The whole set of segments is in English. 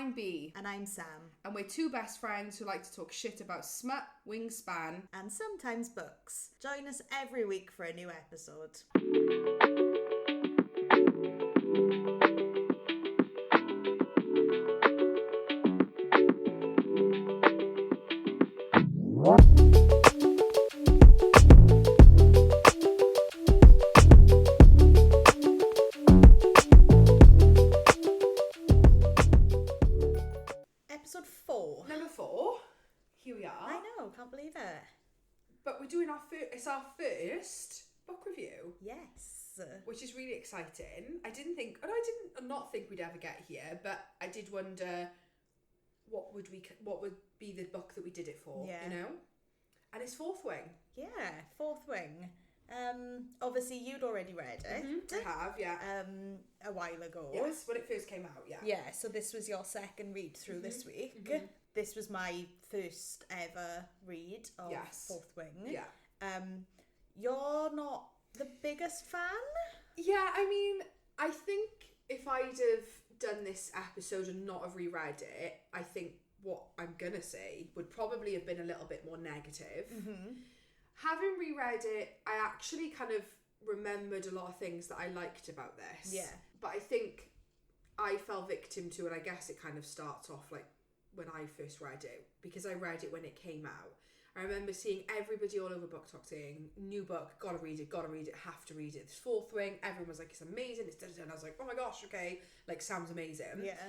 I'm Bea. And I'm Sam. And we're two best friends who like to talk shit about smut, wingspan, and sometimes books. Join us every week for a new episode. Episode 4. Number 4. Here we are. I know, can't believe it. But we're doing it's our first book review. Yes. Which is really exciting. I did not think we'd ever get here, but I did wonder what would be the book that we did it for, Yeah. you know? And it's Fouth Wing. Yeah, Fouth Wing. Obviously you'd already read it. I have, yeah. A while ago. Yes, when it first came out, yeah. Yeah, so this was your second read through this week. This was my first ever read of Fouth Wing. Yeah. You're not the biggest fan? Yeah, I mean, I think if I'd have done this episode and not have reread it, I think what I'm gonna say would probably have been a little bit more negative. Having reread it, I actually kind of remembered a lot of things that I liked about this. Yeah. But I think I fell victim to, and I guess it kind of starts off like when I first read it, because I read it when it came out. I remember seeing everybody all over BookTok saying, new book, gotta read it, have to read it. It's Fouth Wing, everyone was like, it's amazing, it's da-da-da. And I was like, oh my gosh, okay, like sounds amazing. Yeah.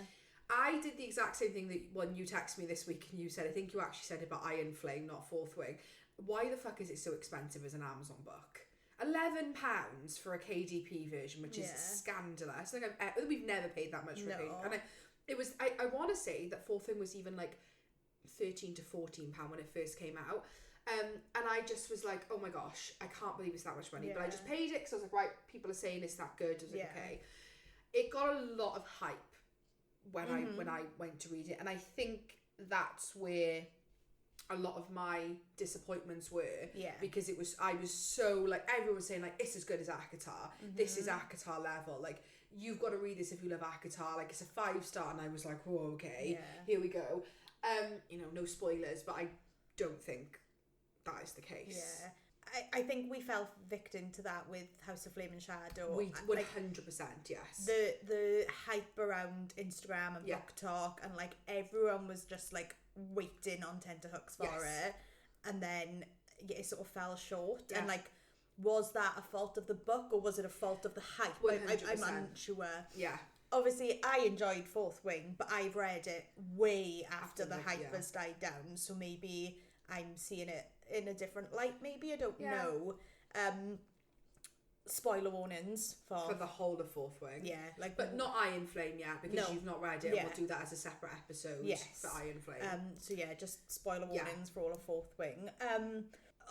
I did the exact same thing that when you texted me this week and you said, I think you actually said it about Iron Flame, not Fouth Wing. Why the fuck is it so expensive as an Amazon book? £11 for a KDP version, which is scandalous. Like we've never paid that much for a KDP. And I want to say that Fouth Wing was even like £13 to £14 when it first came out. And I just was like, oh my gosh, I can't believe it's that much money. But I just paid it because I was like, right, people are saying it's that good. I was like, okay. It got a lot of hype when I went to read it. And I think that's where a lot of my disappointments were, because I was so like, everyone was saying like, it's as good as ACOTAR, this is ACOTAR level, like you've got to read this if you love ACOTAR, like it's a 5-star. And I was like, oh okay, here we go. You know, no spoilers, but I don't think that is the case. I think we fell victim to that with House of Flame and Shadow. We 100%, yes. The hype around Instagram and BookTok, and like everyone was just like waiting on tenterhooks for it, and then it sort of fell short. And like, was that a fault of the book or was it a fault of the hype? 100%. I'm unsure. Yeah. Obviously, I enjoyed Fouth Wing, but I've read it way after the hype has died down, so maybe I'm seeing it in a different light. Maybe, I don't know. Spoiler warnings for the whole of Fouth Wing. Yeah, like, but not Iron Flame yet, because you've not read it. We'll do that as a separate episode for Iron Flame. So yeah, just spoiler warnings for all of Fouth Wing.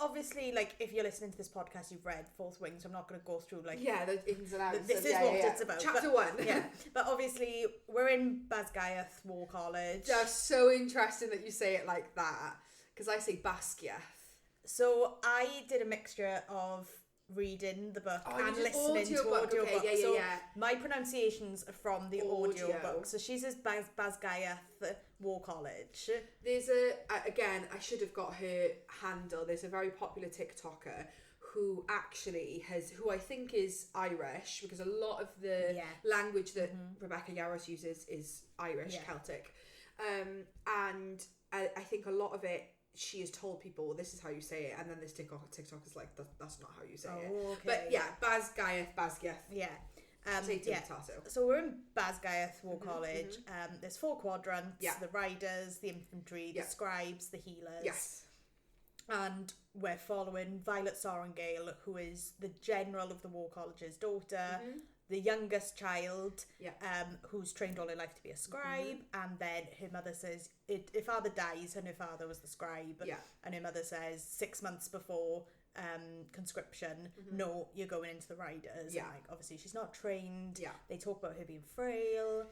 Obviously, like, if you're listening to this podcast, you've read Fouth Wing, so I'm not going to go through like the ins and outs. This is what it's about. Chapter 1. But obviously we're in Basgiath War College. Just so interesting that you say it like that, because I say Basgiath. So I did a mixture of reading the book and listening to audio book. So my pronunciations are from the audio book. So she says Basgiath War College. There's again, I should have got her handle. There's a very popular TikToker who I think is Irish, because a lot of the language that Rebecca Yarros uses is Irish, Celtic. And I think a lot of it, she has told people, this is how you say it, and then this TikTok is like, that's not how you say it. Okay. But Basgiath. Yeah. Potato. So we're in Basgiath War College. There's 4 quadrants, the Riders, the Infantry, the Scribes, the Healers. Yes. And we're following Violet Sorrengail, who is the general of the War College's daughter, the youngest child, who's trained all her life to be a scribe, and then her mother says, her father dies, and her father was the scribe, and her mother says 6 months before conscription, no, you're going into the Riders. And like, obviously she's not trained. They talk about her being frail.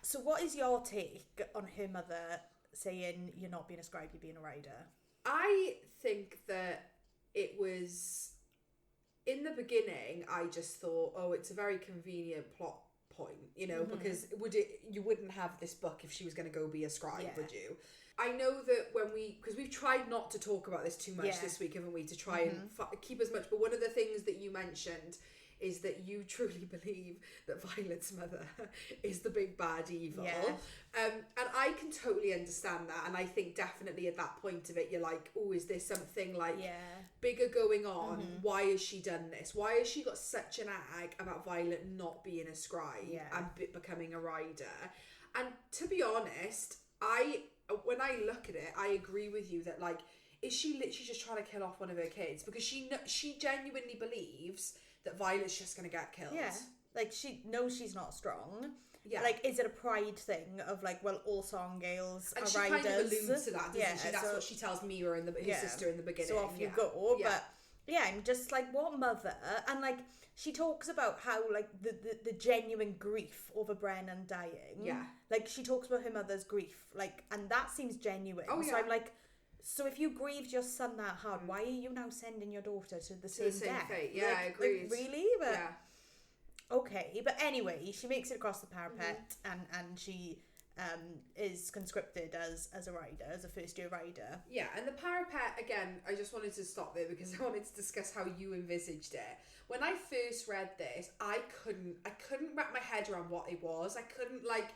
So what is your take on her mother saying, you're not being a scribe, you're being a rider? I think that it was, in the beginning, I just thought, oh, it's a very convenient plot point, you know, because you wouldn't have this book if she was going to go be a scribe, would you? I know that because we've tried not to talk about this too much this week, haven't we, to try and keep as much, but one of the things that you mentioned is that you truly believe that Violet's mother is the big bad evil. And I can totally understand that, and I think definitely at that point of it, you're like, oh, is there something like bigger going on? Why has she done this? Why has she got such an ag about Violet not being a scribe and becoming a rider? And to be honest, when I look at it, I agree with you that, like, is she literally just trying to kill off one of her kids? Because she genuinely believes that Violet's just going to get killed. Yeah. Like, she knows she's not strong. Yeah. Like, is it a pride thing of, like, well, all Sorrengails are riders? And she kind of alludes to that, doesn't she? That's what she tells Mira and his sister in the beginning. So off you go. But, I'm just like, what mother? And, like, she talks about how, like, the genuine grief over Brennan dying. Yeah. Like, she talks about her mother's grief. Like, and that seems genuine. Oh, yeah. So I'm like, so if you grieved your son that hard, why are you now sending your daughter to the same death? Fate. Yeah, like, I agree. Like, really? But, okay. But anyway, she makes it across the parapet and she is conscripted as a rider, as a first year rider. Yeah, and the parapet, again, I just wanted to stop there because I wanted to discuss how you envisaged it. When I first read this, I couldn't wrap my head around what it was. I couldn't, like,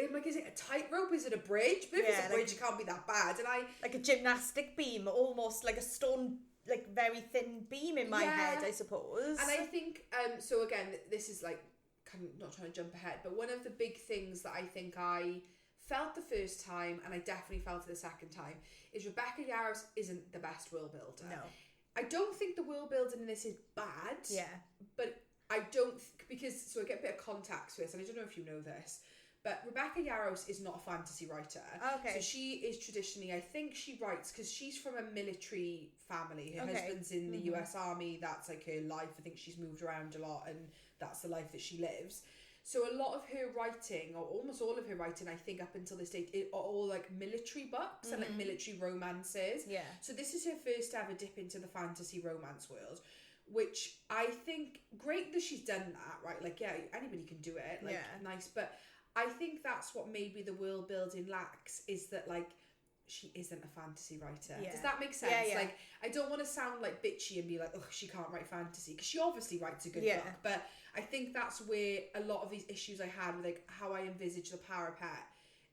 I'm like, is it a tightrope? Is it a bridge? But if it's a bridge, it can't be that bad. And like a gymnastic beam, almost like a stone, like very thin beam in my head, I suppose. And I think, so again, this is like, kind of not trying to jump ahead, but one of the big things that I think I felt the first time, and I definitely felt it the second time, is Rebecca Yarros isn't the best world builder. No. I don't think the world building in this is bad. Yeah. But I don't, so I get a bit of context for this, and I don't know if you know this, but Rebecca Yarros is not a fantasy writer. Okay. So she is traditionally, I think she writes, because she's from a military family. Her husband's in the US Army. That's like her life. I think she's moved around a lot, and that's the life that she lives. So a lot of her writing, or almost all of her writing, I think up until this date, are all like military books and like military romances. Yeah. So this is her first ever dip into the fantasy romance world, which I think, great that she's done that, right? Like, yeah, anybody can do it. Like, nice. But I think that's what maybe the world building lacks, is that, like, she isn't a fantasy writer. Does that make sense? Yeah. Like, I don't want to sound like bitchy and be like, oh, she can't write fantasy, because she obviously writes a good book. But I think that's where a lot of these issues I had with, like, how I envisage the parapet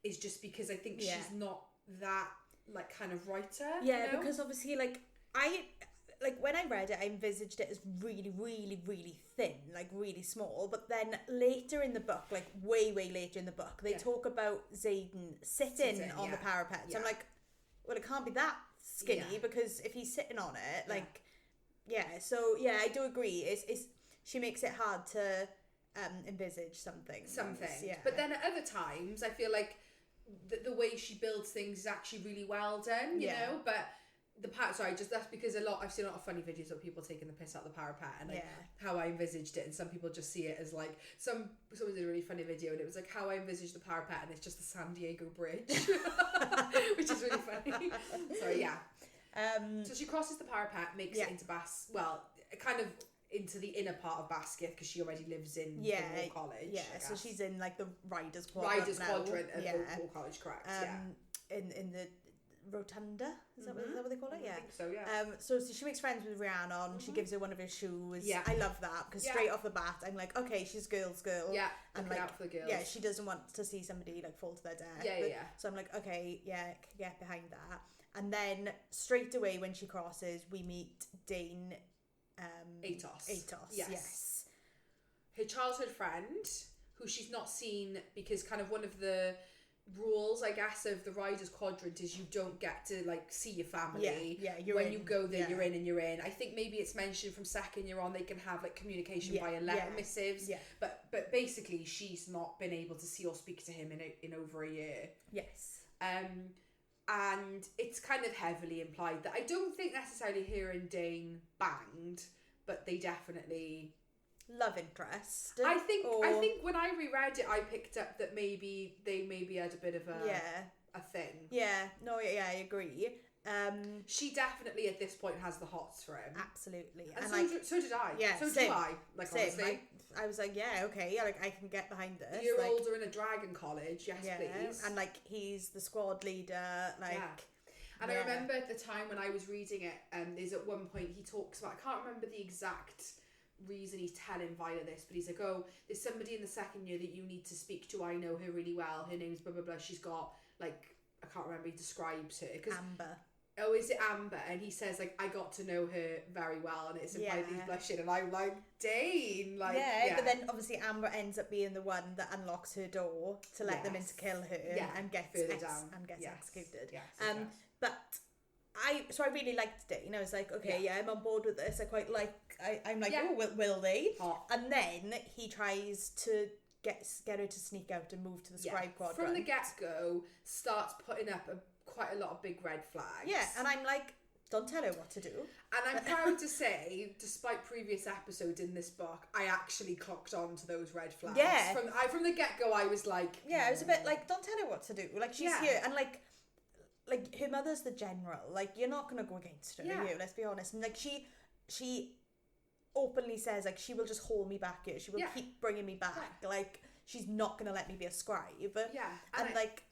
is just because I think she's not that, like, kind of writer. Yeah, you know? because obviously, like, when I read it, I envisaged it as really, really, really thin, like really small. But then later in the book, like way, way later in the book, they talk about Xaden sitting on the parapet. So I'm like, well, it can't be that skinny because if he's sitting on it, like, So I do agree. It's she makes it hard to envisage something. Yeah. But then at other times, I feel like the way she builds things is actually really well done. You know, but. That's because I've seen a lot of funny videos of people taking the piss out of the parapet and like how I envisaged it, and some people just see it as like someone did a really funny video and it was like how I envisaged the parapet and it's just the San Diego Bridge, which is really funny. Sorry, so she crosses the parapet, makes it into kind of into the inner part of Basgiath because she already lives in the War College. Yeah, so she's in like the Riders Quadrant. Riders Quadrant of War College, correct? In the Rotunda, is that what they call it? I think so, yeah. So she makes friends with Rhiannon. She gives her one of her shoes. Yeah, I love that because straight off the bat, I'm like, okay, she's girl's girl. Yeah, and looking out for the girls. Yeah, she doesn't want to see somebody like fall to their death. Yeah. So I'm like, okay, get behind that. And then straight away when she crosses, we meet Dane. Atos. Yes. Her childhood friend, who she's not seen because kind of one of the rules, I guess, of the Riders Quadrant is you don't get to like see your family. When you go there, you're in and you're in. I think maybe it's mentioned from second year on they can have like communication via letter missives. But basically she's not been able to see or speak to him in over a year. Yes. And it's kind of heavily implied that I don't think necessarily her and Dane banged, but they definitely love interest. I think when I reread it, I picked up that maybe they had a bit of a thing. Yeah, no, I agree. She definitely at this point has the hots for him. Absolutely. And so did I. Yeah, so same. do I. Like, Same. honestly. I was like, yeah, okay, like I can get behind this. You're older in a dragon college, yes, please. And like he's the squad leader, like. Yeah. And I remember at the time when I was reading it, there's at one point he talks about, I can't remember the exact reason he's telling Violet this, but he's like, oh, there's somebody in the second year that you need to speak to. I know her really well. Her name's blah blah blah. She's got like, I can't remember. He describes her. Amber. Oh, is it Amber? And he says like, I got to know her very well, and it's implied he's blushing, and I'm like, Dane, like but then obviously Amber ends up being the one that unlocks her door to let them in to kill her and gets executed. But I really liked Dane. I was like, okay, I'm on board with this. I quite like. I'm like, oh, will they? Hot. And then he tries to get her to sneak out and move to the Scribe Quadrant. From the get-go, starts putting up quite a lot of big red flags. Yeah, and I'm like, don't tell her what to do. And I'm proud to say, despite previous episodes in this book, I actually clocked on to those red flags. Yeah. From the get-go, I was like... Yeah, I was a bit like, don't tell her what to do. Like, she's here. And like her mother's the general. Like, you're not going to go against her, are you? Let's be honest. And like, she openly says, like, she will just hold me back here. She will keep bringing me back. Yeah. Like, she's not going to let me be a scribe. Yeah. And like,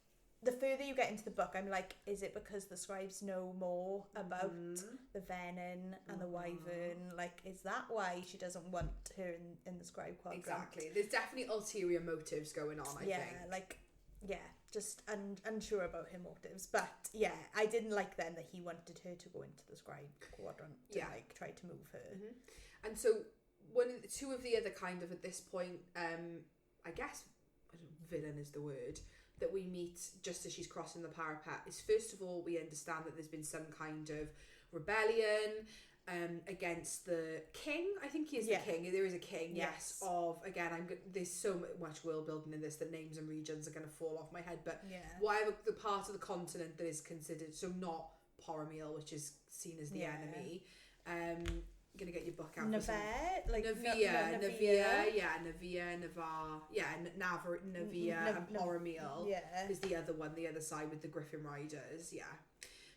the further you get into the book, I'm like, is it because the scribes know more about the venom and the wyvern? Like, is that why she doesn't want her in the Scribe Quadrant? Exactly. There's definitely ulterior motives going on, I think. Just unsure about her motives. But yeah, I didn't like then that he wanted her to go into the Scribe Quadrant to like try to move her. Mm-hmm. And so two of the other kind of at this point, I guess villain is the word, that we meet just as she's crossing the parapet is, first of all, we understand that there's been some kind of rebellion against the king. I think he is the king. There is a king, yes. There's so much world building in this that names and regions are going to fall off my head. But whatever the part of the continent that is considered, so not Poromil, which is seen as the enemy. Gonna get your book out. Navarre, like Navarre, Navarre, and Poromil is the other one, the other side with the Griffin Riders. Yeah.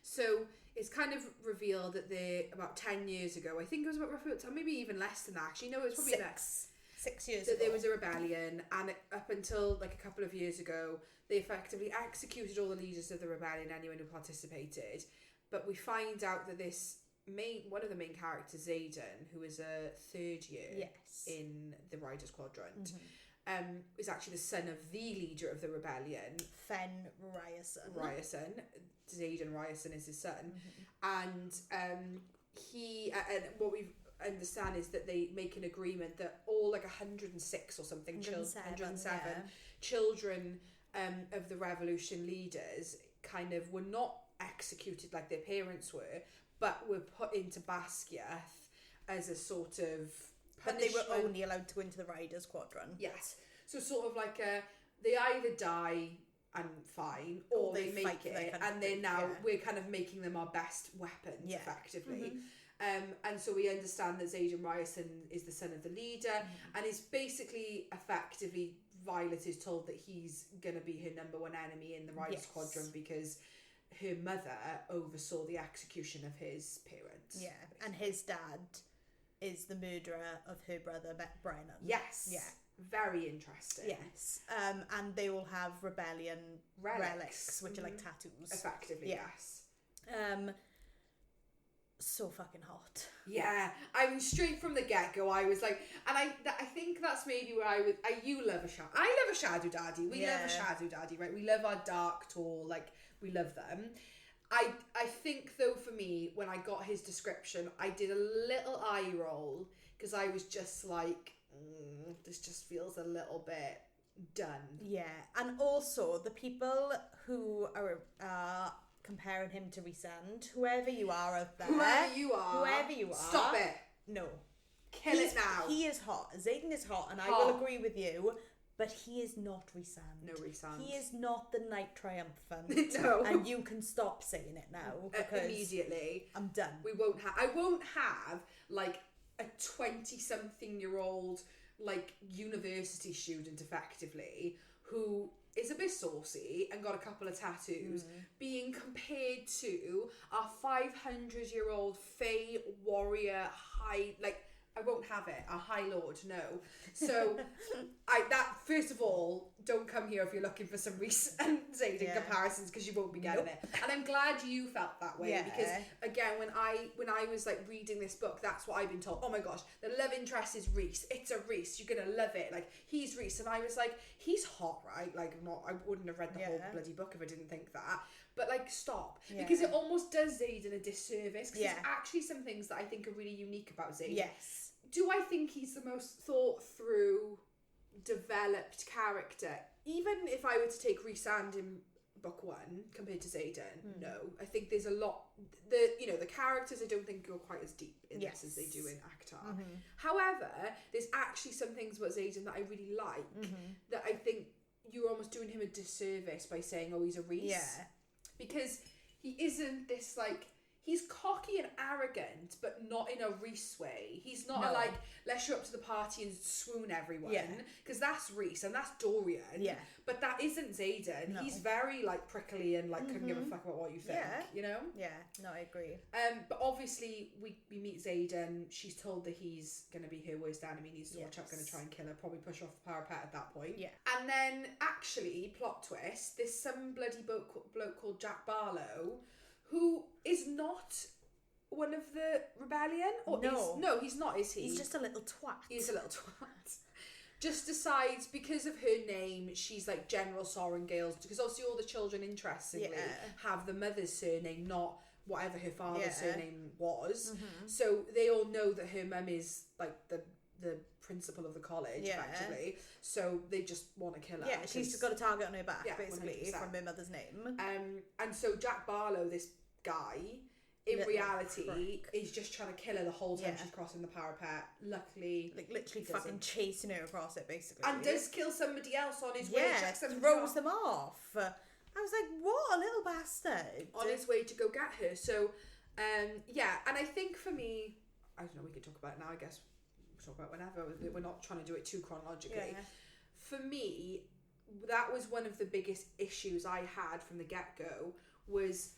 So it's kind of revealed that they about 10 years ago, I think it was about roughly, maybe even less than that. Actually, no, it was probably less. 6 years that ago. There was a rebellion, and up until like a couple of years ago, they effectively executed all the leaders of the rebellion, anyone who participated. But we find out that one of the main characters, Xaden, who is a third year in the Riders Quadrant, is actually the son of the leader of the rebellion, Riorson. Xaden Riorson is his son, and he and what we understand is that they make an agreement that all like 106 or something 107 children of the revolution leaders kind of were not executed like their parents were, but were put into Basgiath as a sort of punishment. But they were only allowed to go into the Riders Quadrant. Yes. So sort of like they either die and fine, or they make it, and then now we're kind of making them our best weapons, effectively. And so we understand that Xaden Riorson is the son of the leader, and is basically effectively, Violet is told that he's going to be her number one enemy in the Riders Quadrant because her mother oversaw the execution of his parents. Yeah, and his dad is the murderer of her brother Brennan. Yes. Yeah. Very interesting. Yes. And they all have rebellion relics which are like tattoos. Effectively, yes. So fucking hot. Yeah, I mean, straight from the get-go, I was like, and I think that's maybe where you love a shadow. I love a shadow daddy. We love a shadow daddy, right? We love our dark, tall, like, we love them. I think, though, for me, when I got his description, I did a little eye roll, because I was just like, this just feels a little bit done. Yeah, and also, the people who are comparing him to Rhysand, whoever you are out there. Whoever you are. Stop it. No. Kill it now. He is hot. Xaden is hot, and I will agree with you, but he is not Rhysand. No Rhysand. He is not the Knight Triumphant. No. And you can stop saying it now. Because immediately. I'm done. I won't have, like, a 20-something-year-old, like, university student, effectively, who is a bit saucy and got a couple of tattoos, being compared to a 500-year-old Fey warrior I won't have it. A High Lord, no. So, first of all, don't come here if you're looking for some Rhys and Xaden comparisons, because you won't be getting it. And I'm glad you felt that way, because again, when I was like reading this book, that's what I've been told. Oh my gosh, the love interest is Rhys. It's a Rhys. You're gonna love it. Like, he's Rhys, and I was like, he's hot, right? Like, I wouldn't have read the whole bloody book if I didn't think that. But like, stop, because it almost does Xaden a disservice. Because there's actually some things that I think are really unique about Xaden. Yes. Do I think he's the most thought through, developed character? Even if I were to take Rhys in book 1 compared to Xaden, no. I think there's a lot. The characters I don't think go quite as deep in this as they do in Akhtar. However, there's actually some things about Xaden that I really like, that I think you're almost doing him a disservice by saying, oh, he's a Rhys. Yeah. Because he isn't this like... He's cocky and arrogant, but not in a Rhys way. He's not like, let's show up to the party and swoon everyone. Because that's Rhys and that's Dorian. Yeah. But that isn't Xaden. No. He's very like prickly and like couldn't give a fuck about what you think. Yeah. You know? Yeah, no, I agree. But obviously we meet Xaden. She's told that he's going to be her worst enemy. Needs to watch out, going to try and kill her. Probably push her off the parapet at that point. Yeah. And then actually, plot twist, there's some bloody bloke called Jack Barlow, who is not one of the rebellion. Or no, he's not, is he? He's just a little twat. He's a little twat. Just decides, because of her name, she's like General Sorrengail, because obviously all the children, interestingly, have the mother's surname, not whatever her father's surname was. So they all know that her mum is like the principal of the college, effectively. So they just want to kill her. Yeah, she's got a target on her back, basically, 100%. From her mother's name. And so Jack Barlow, this guy, in reality, is just trying to kill her the whole time she's crossing the parapet. Luckily, like literally fucking chasing her across it, basically. And does kill somebody else on his way. Throws them off. I was like, what a little bastard. On his way to go get her. So, and I think for me, I don't know, we could talk about it now, I guess. Talk about whenever. We're not trying to do it too chronologically. For me, that was one of the biggest issues I had from the get-go, was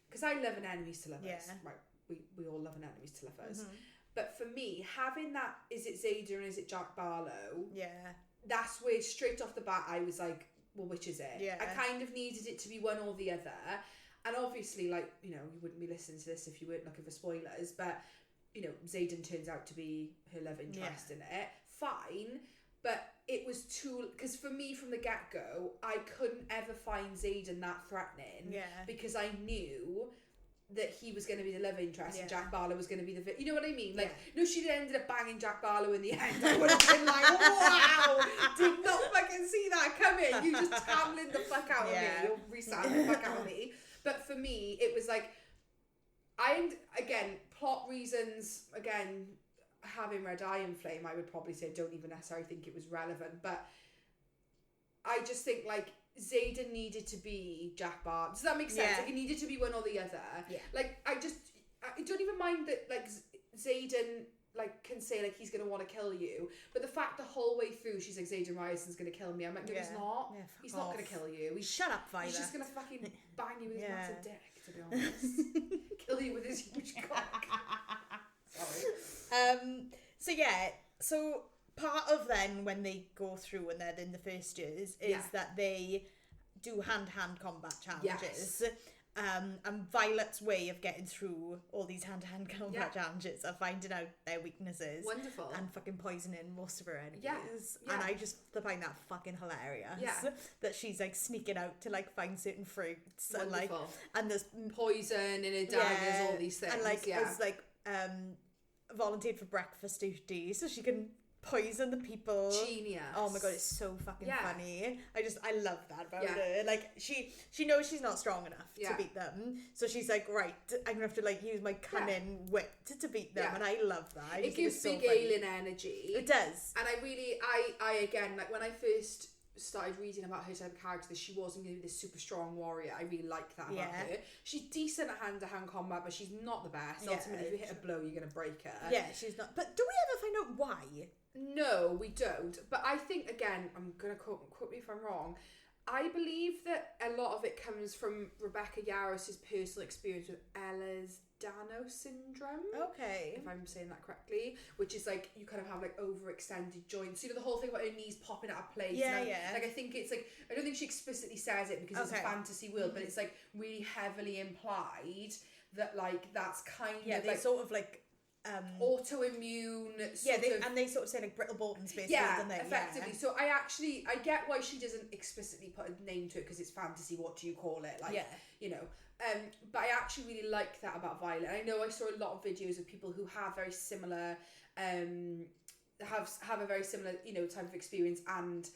because I love an enemies to lovers, right? We all love an enemies to lovers. But for me, having that, is it Xaden and is it Jack Barlow? That's where straight off the bat I was like, well, which is it? I kind of needed it to be one or the other. And obviously, like, you know, you wouldn't be listening to this if you weren't looking for spoilers, but you know, Xaden turns out to be her love interest in it. Fine. But it was too... Because for me, from the get-go, I couldn't ever find Xaden that threatening. Because I knew that he was going to be the love interest and Jack Barlow was going to be the... You know what I mean? Like, no, she'd ended up banging Jack Barlow in the end. I would have been like, wow! Did not fucking see that coming. You just tambling the fuck out of me. You're resounding the fuck out of me. But for me, it was like... plot reasons, again, having read Iron Flame, I would probably say don't even necessarily think it was relevant, but I just think, like, Xaden needed to be Jack Barlow. Does that make sense? Like, it needed to be one or the other. Like, I don't even mind that, like, Xaden, like, can say, like, he's going to want to kill you, but the fact the whole way through she's like, Xaden Riorson's going to kill me, I'm like, no, he's not. He's not going to kill you. Shut up, Violet. He's just going to fucking bang you with his massive dick, to be honest. Kill you with his huge cock. Sorry. So part of then when they go through and they're in the first years is that they do hand-to-hand combat challenges. And Violet's way of getting through all these hand-to-hand combat challenges are finding out their weaknesses. Wonderful. And fucking poisoning most of her enemies. And I just find that fucking hilarious. That she's like sneaking out to like find certain fruits. Wonderful. And there's poison in her daggers, all these things. And like it's like volunteered for breakfast duty so she can poison the people. Genius. Oh my god, it's so fucking funny. I love that about her. Like she knows she's not strong enough to beat them, so she's like, right, I'm gonna have to like use my cunning wit to beat them, and I love that. It gives Big Aelin energy. It does. And I again, like when I first started reading about her type of character, that she wasn't going to be this super strong warrior. I really like that about her. She's decent at hand-to-hand combat, but she's not the best. Ultimately, if you hit a blow, you're going to break her. Yeah, she's not. But do we ever find out why? No, we don't. But I think, again, I'm going to quote me if I'm wrong, I believe that a lot of it comes from Rebecca Yarros' personal experience with Ehlers-Danlos syndrome. Okay. If I'm saying that correctly. Which is like, you kind of have like overextended joints. You know, the whole thing about her knees popping out of place. Yeah, and yeah. Like, I think it's like, I don't think she explicitly says it because it's a fantasy world, but it's like really heavily implied that like that's kind of they like sort of like autoimmune and they sort of say like brittle bones basically, don't they? Effectively. So I get why she doesn't explicitly put a name to it because it's fantasy. What do you call it? Like, you know. But I actually really like that about Violet. I know I saw a lot of videos of people who have very similar have a very similar, you know, type of experience and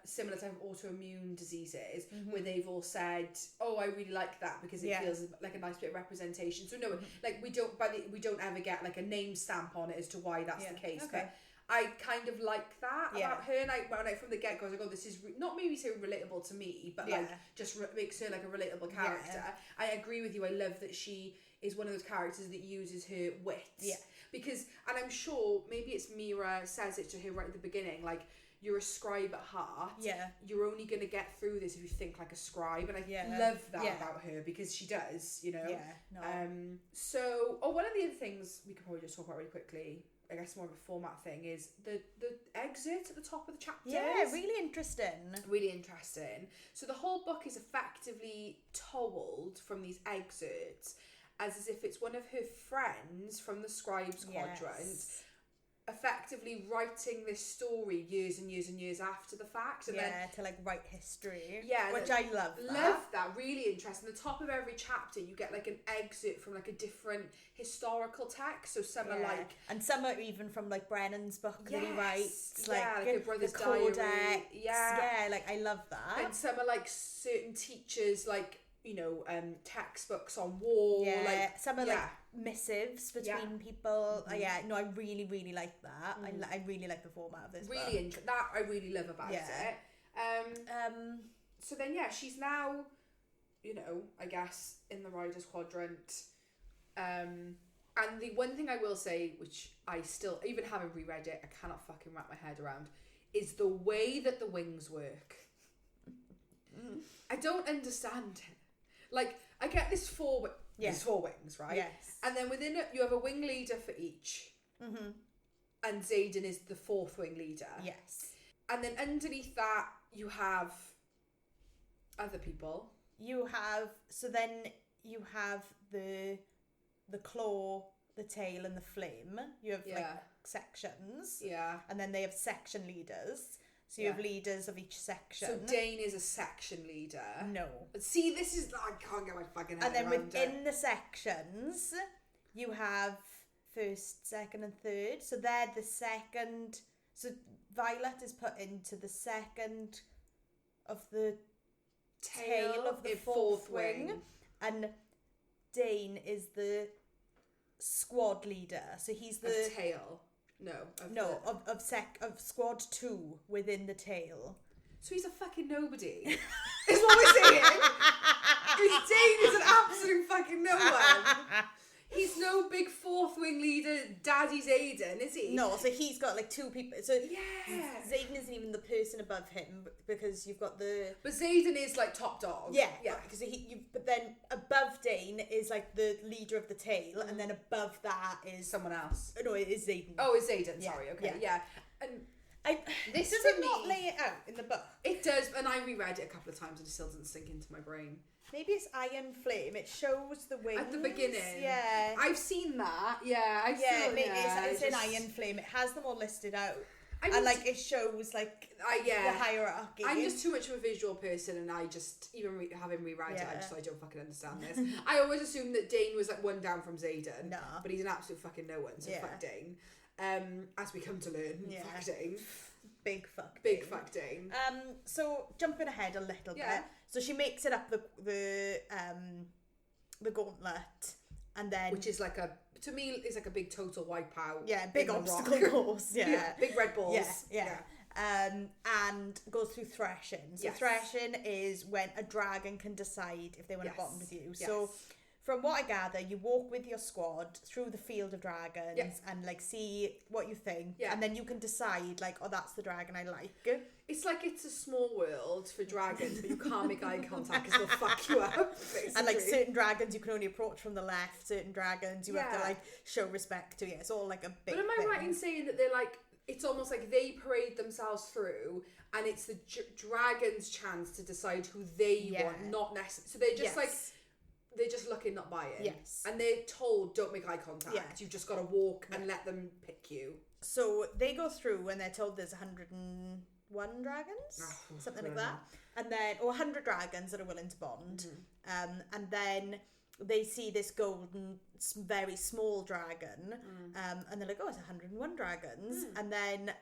similar type of autoimmune diseases where they've all said, oh, I really like that because it feels like a nice bit of representation. So no, like we don't ever get like a name stamp on it as to why that's the case. But I kind of like that about her, and when I from the get go, I was like, oh, this is not maybe so relatable to me, but like just makes her like a relatable character. I agree with you. I love that she is one of those characters that uses her wits. Because, and I'm sure maybe it's Mira says it to her right at the beginning, like, you're a scribe at heart. You're only going to get through this if you think like a scribe. And I love that about her because she does, you know. So, one of the other things we could probably just talk about really quickly, I guess more of a format thing, is the exit at the top of the chapters. Yeah, really interesting. Really interesting. So the whole book is effectively told from these excerpts as if it's one of her friends from the Scribe's Quadrant effectively writing this story years and years and years after the fact, and then to like write history, which I love that. Really interesting. The top of every chapter you get like an excerpt from like a different historical text, so some are like, and some are even from like Brennan's book that he writes, like her brother's the diary. Codex. Like I love that. And some are like certain teachers, like, you know, textbooks on war. Like some are like missives between people. No, I really, really like that. I really like the format of this book. That I really love about it. So then, she's now, you know, I guess in the Riders Quadrant. And the one thing I will say, which I still, even having reread it, I cannot fucking wrap my head around, is the way that the wings work. I don't understand it. Like, I get this four wings, right? Yes. And then within it, you have a wing leader for each. And Xaden is the fourth wing leader. Yes. And then underneath that, you have other people. Then you have the claw, the tail, and the flame. You have like sections. Yeah. And then they have section leaders. So you have leaders of each section. So Dane is a section leader. No. See, this is, I can't get my fucking head around it. And then within it. the sections, you have first, second, and third. So they're the second. So Violet is put into the second of the tail of the fourth wing. And Dane is the squad leader. So he's the tail. Of squad 2 within the tail. So he's a fucking nobody. Is what we're saying. Because Dane is an absolute fucking no one. He's no big fourth wing leader, Daddy Xaden, is he? No, so he's got like two people. So Xaden isn't even the person above him because you've got the. But Xaden is like top dog. Yeah. Because but then above Dane is like the leader of the tail, and then above that is someone else. No, it is Xaden. Oh, it's Xaden. Sorry. Okay. Yeah. And this does it not lay it out in the book? It does, and I reread it a couple of times and it still doesn't sink into my brain. Maybe it's Iron Flame. It shows the wings at the beginning. Yeah, I've seen that. Yeah, it's in Iron Flame. It has them all listed out, and like it shows like the hierarchy. I'm just too much of a visual person, and I just having reread it, I don't fucking understand this. I always assumed that Dane was like one down from Xaden. No, but he's an absolute fucking no one. So fuck Dane. As we come to learn, fuck Dane. Big fuck Dane. So jumping ahead a little bit. So she makes it up the gauntlet, and then which is like to me is like a big total wipeout. Yeah, big obstacle course. Yeah, big red balls. Yeah. And goes through threshing. So threshing is when a dragon can decide if they want to bond with you. So from what I gather, you walk with your squad through the field of dragons and like see what you think, and then you can decide like, oh, that's the dragon I like. It's like It's a Small World for dragons, but you can't make eye contact because they'll fuck you up. Basically. And like certain dragons you can only approach from the left, certain dragons you have to like show respect to. It's all like a big. But am I right in saying that they're like, it's almost like they parade themselves through, and it's the dragon's chance to decide who they want, not necessarily. So they're just like. They're just looking, not buying. Yes. And they're told, don't make eye contact. Yeah. You've just got to walk and let them pick you. So they go through and they're told there's 101 dragons, something like that. And then, or 100 dragons that are willing to bond. Mm-hmm. And then they see this golden, very small dragon. And they're like, oh, it's 101 dragons. And then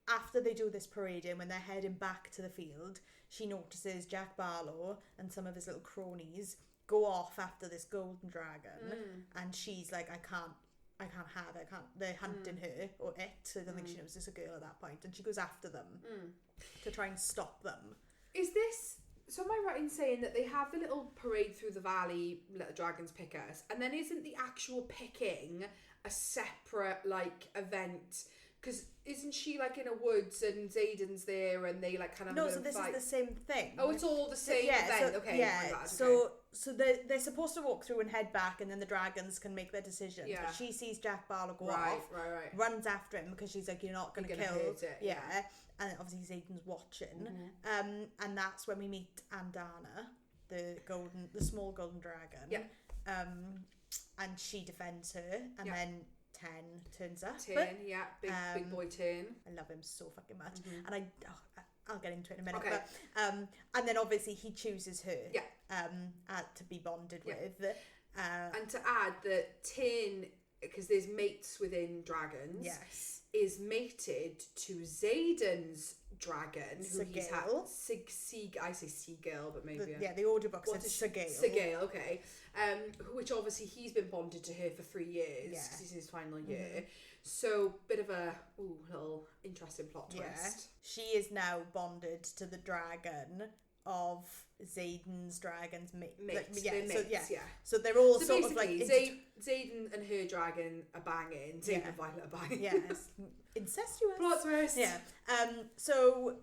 after they do this parading, when they're heading back to the field, she notices Jack Barlow and some of his little cronies go off after this golden dragon, and she's like, I can't have it. They're hunting her or it. So I don't think she knows it's a girl at that point, and she goes after them to try and stop them. Is this? So am I right in saying that they have the little parade through the valley, let the dragons pick us, and then isn't the actual picking a separate like event? Because isn't she like in a woods and Xaden's there and they like kind of so this fight? Is the same thing. Oh, it's all the same event. So, okay. Yeah. Oh, so they're supposed to walk through and head back, and then the dragons can make their decision. Yeah. But she sees Jack Barlow go off, runs after him because she's like, you're not going to kill. Hurt it. Yeah. And obviously Xaden's watching. And that's when we meet Andana, the small golden dragon. Yeah. And she defends her, and then 10 turns up. 10, big boy 10. I love him so fucking much, and I'll get into it in a minute. Okay. But, and then obviously he chooses her. Yeah. To be bonded with. And to add that 10, because there's mates within dragons. Yes. Is mated to Xaden's dragon, who he's had. I say Seagull, but maybe the audiobook says Seagull. Seagull, okay. Which obviously he's been bonded to her for 3 years because he's in his final year. So bit of a little interesting plot twist. She is now bonded to the dragon of Xaden's dragon's mate. So they're all so sort of like Xaden and her dragon are banging. Xaden and Violet are banging. Yes, incestuous. Plot twist. Yeah. So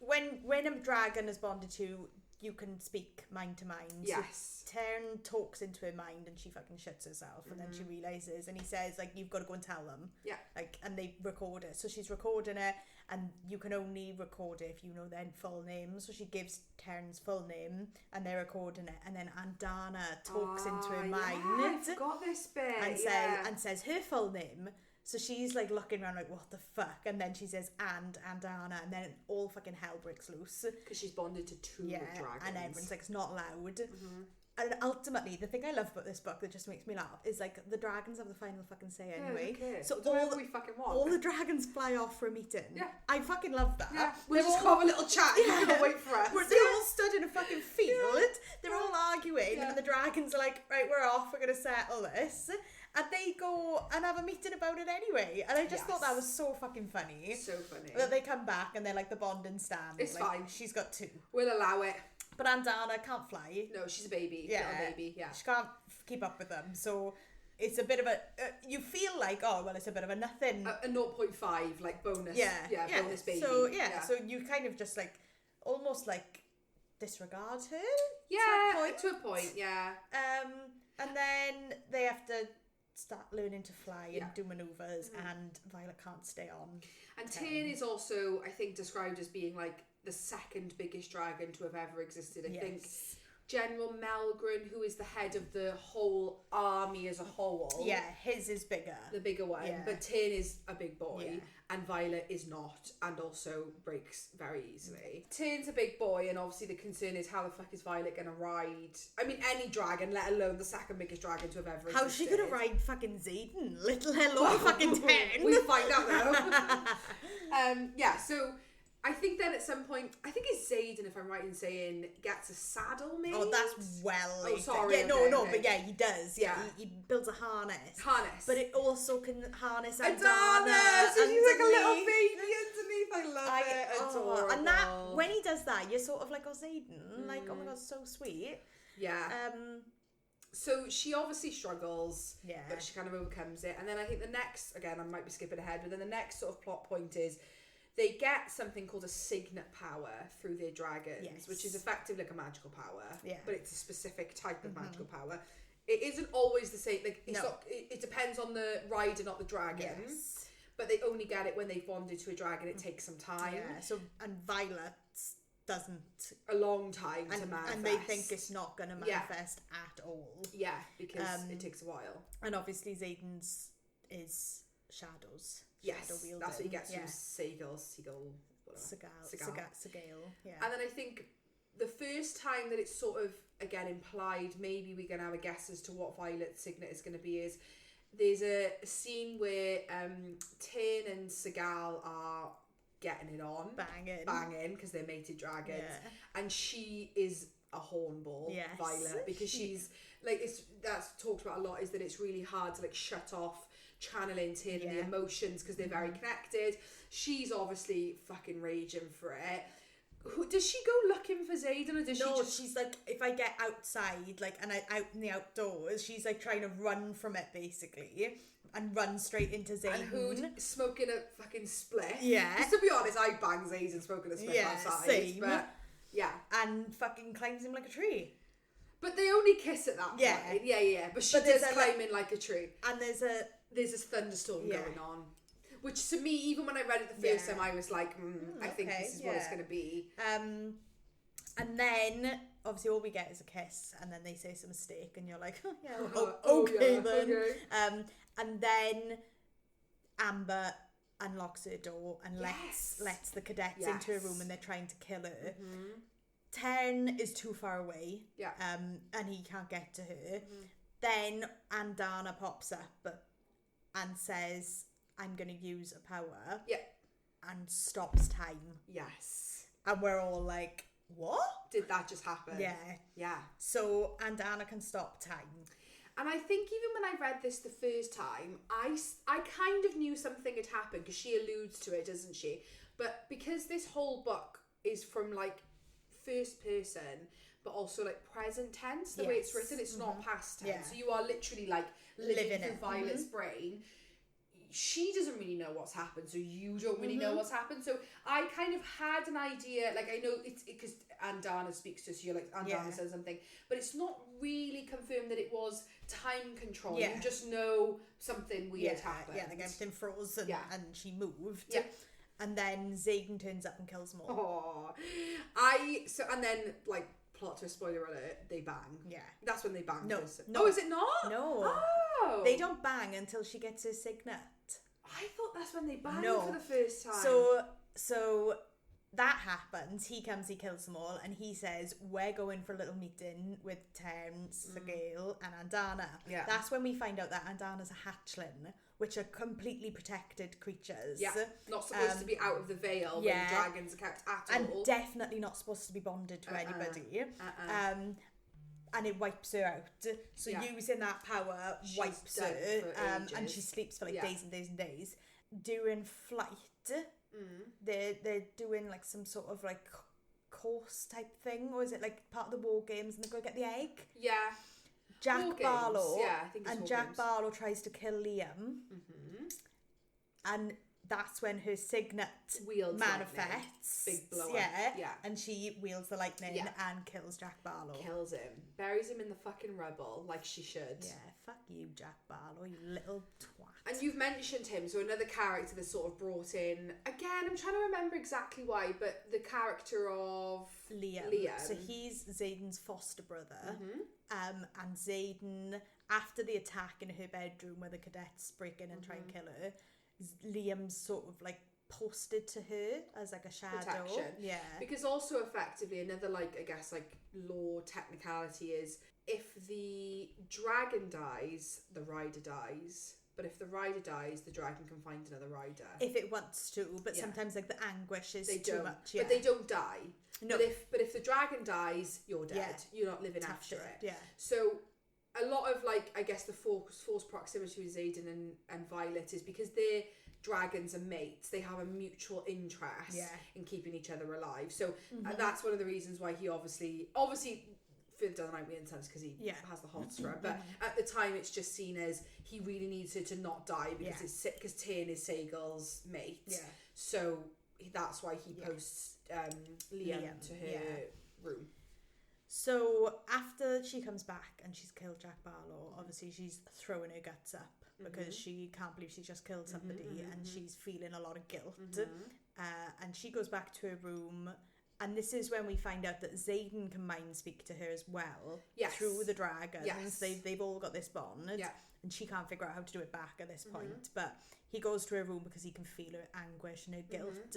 when a dragon is bonded to, you can speak mind to mind. Yes. So Tern talks into her mind and she fucking shuts herself, and then she realizes, and he says like, you've got to go and tell them. Yeah. Like, and they record it. So she's recording it, and you can only record it if you know their full name. So she gives Tern's full name, and they're recording it, and then Andana talks into her mind. I forgot this bit. And says her full name. So she's like looking around like, what the fuck? And then she says, Andana, and then all fucking hell breaks loose. Because she's bonded to two dragons. And everyone's like, it's not loud. And ultimately, the thing I love about this book that just makes me laugh is like, the dragans have the final fucking say anyway. So all we fucking want. All the dragons fly off for a meeting. Yeah. I fucking love that. Yeah. We'll just have a little chat. Yeah. You're gonna wait for us. They're all stood in a fucking field. They're all arguing, and the dragons are like, right, we're off. We're gonna settle this. And they go and have a meeting about it anyway. And I just thought that was so fucking funny. So funny. That they come back and they're like the bonding stand. It's like, fine. She's got 2. We'll allow it. But Andana can't fly. No, she's a baby. Yeah. Little baby. Yeah. She can't keep up with them. So it's a bit of a... you feel like, oh, well, it's a bit of a nothing. A 0.5, like bonus. Yeah, bonus baby. So, so you kind of just like, almost like disregard her. Yeah, to a point, yeah. And then they have to start learning to fly and do manoeuvres, and Violet can't stay on. And Tyn is also, I think, described as being like the second biggest dragon to have ever existed. I think General Melgren, who is the head of the whole army as a whole. Yeah, his is bigger. The bigger one. Yeah. But Tyn is a big boy, and Violet is not, and also breaks very easily. Tyn's a big boy, and obviously the concern is, how the fuck is Violet going to ride? I mean, any dragon, let alone the second biggest dragon to have ever existed. How's she going to ride fucking Xaden? Little hello fucking Tyn. We'll find out though. So... I think then at some point, I think it's Xaden, if I'm right in saying, gets a saddle made. Oh, that's well. Oh, sorry. Yeah, but yeah, he does. Yeah, he builds a harness. But it also can harness Andana. So she's like a little baby underneath. I love it. Adorable. And that, when he does that, you're sort of like, oh, Xaden, like, oh my god, so sweet. Yeah. So she obviously struggles, Yeah. but she kind of overcomes it. And then I think the next, again, I might be skipping ahead, but then the next sort of plot point is they get something called a signet power through their dragons, which is effectively like a magical power, but it's a specific type of magical power. It isn't always the same. Like it's not. It depends on the rider, not the dragon. Yes. But they only get it when they've bonded to a dragon. It takes some time. Yeah. So and Violet doesn't a long time to manifest, and they think it's not going to manifest at all. Yeah, because it takes a while. And obviously Xaden's is shadows. Yes, shadow wielding. That's what he gets from Seagull, whatever. Seagull. Yeah. And then I think the first time that it's sort of again implied, maybe we're gonna have a guess as to what Violet's signet is gonna be. Is there's a scene where Tyn and Seagull are getting it on, banging because they're mated dragons, and she is a hornball, Violet, because she's like that's talked about a lot. Is that it's really hard to like shut off channeling Tyn and the emotions because they're very connected. She's obviously fucking raging for it. Does she go looking for Xaden, or does she just... she's like, if I get outside, like, and out in the outdoors, she's like trying to run from it basically, and run straight into Xaden. And who's smoking a fucking spliff? Yeah. Because to be honest, I bang Xaden smoking a spliff outside. Same. But yeah. And fucking climbs him like a tree. But they only kiss at that point. Yeah. But she does climb in like a tree. And there's a thunderstorm going on. Which to me, even when I read it the first time, I was like, I think this is what it's going to be. And then, obviously, all we get is a kiss, and then they say it's a mistake, and you're like, okay. And then Amber unlocks her door and lets the cadets into a room, and they're trying to kill her. Tyn is too far away, and he can't get to her. Then Andana pops up and says, I'm going to use a power. And stops time. Yes. And we're all like, what? Did that just happen? Yeah. So Andana can stop time. And I think even when I read this the first time, I kind of knew something had happened because she alludes to it, doesn't she? But because this whole book is from like first person, but also like present tense, the way it's written, it's not past tense. So you are literally like living through Violet's brain. She doesn't really know what's happened, so you don't really know what's happened. So I kind of had an idea, like I know it's because Andana speaks to us, so you're like, Andana says something, but it's not really confirmed that it was time control. You just know something weird happened. Like everything froze and she moved. And then Xaden turns up and kills them all. And then like plot twist, spoiler alert, they bang. That's when they bang. No. Oh, is it not? No. Oh. They don't bang until she gets her signet. I thought that's when they bang for the first time. So that happens. He comes, he kills them all, and he says, we're going for a little meeting with Tyn, Seagull, and Andana. That's when we find out that Andana's a hatchling, which are completely protected creatures. Not supposed to be out of the veil when dragons are kept at all. And definitely not supposed to be bonded to anybody. And it wipes her out. So using that power wipes her. And she sleeps for like days and days and days. During flight, they're doing like some sort of like course type thing, or is it like part of the war games and they go get the egg? Jack Barlow. Jack Barlow tries to kill Liam. And that's when her signet manifests. Big blow up. And she wields the lightning and kills Jack Barlow. Kills him. Buries him in the fucking rubble like she should. Fuck you, Jack Barlow, you little twat. And you've mentioned him, so another character that's sort of brought in. Again, I'm trying to remember exactly why, but the character of Liam. So he's Xaden's foster brother. And Xaden, after the attack in her bedroom where the cadets break in and try and kill her, Liam's sort of like posted to her as like a shadow. Protection. Because also effectively another like I guess like law technicality is if the dragon dies, the rider dies. But if the rider dies, the dragon can find another rider. If it wants to, but sometimes like the anguish is too much. But they don't die. No. But if the dragon dies, you're dead. You're not living after it. So a lot of like I guess the force proximity with Xaden and Violet is because they're dragons and mates. They have a mutual interest in keeping each other alive. So that's one of the reasons why he obviously further down the line we understand because he has the hots for her. But at the time, it's just seen as he really needs her to not die because it's because Tyrn is Seigel's mate. Yeah. So that's why he posts Liam to her room. So after she comes back and she's killed Jack Barlow, obviously she's throwing her guts up because she can't believe she's just killed somebody and she's feeling a lot of guilt. And she goes back to her room, and this is when we find out that Xaden can mind speak to her as well through the dragons. Yes. They've all got this bond, and she can't figure out how to do it back at this point. But he goes to her room because he can feel her anguish and her guilt,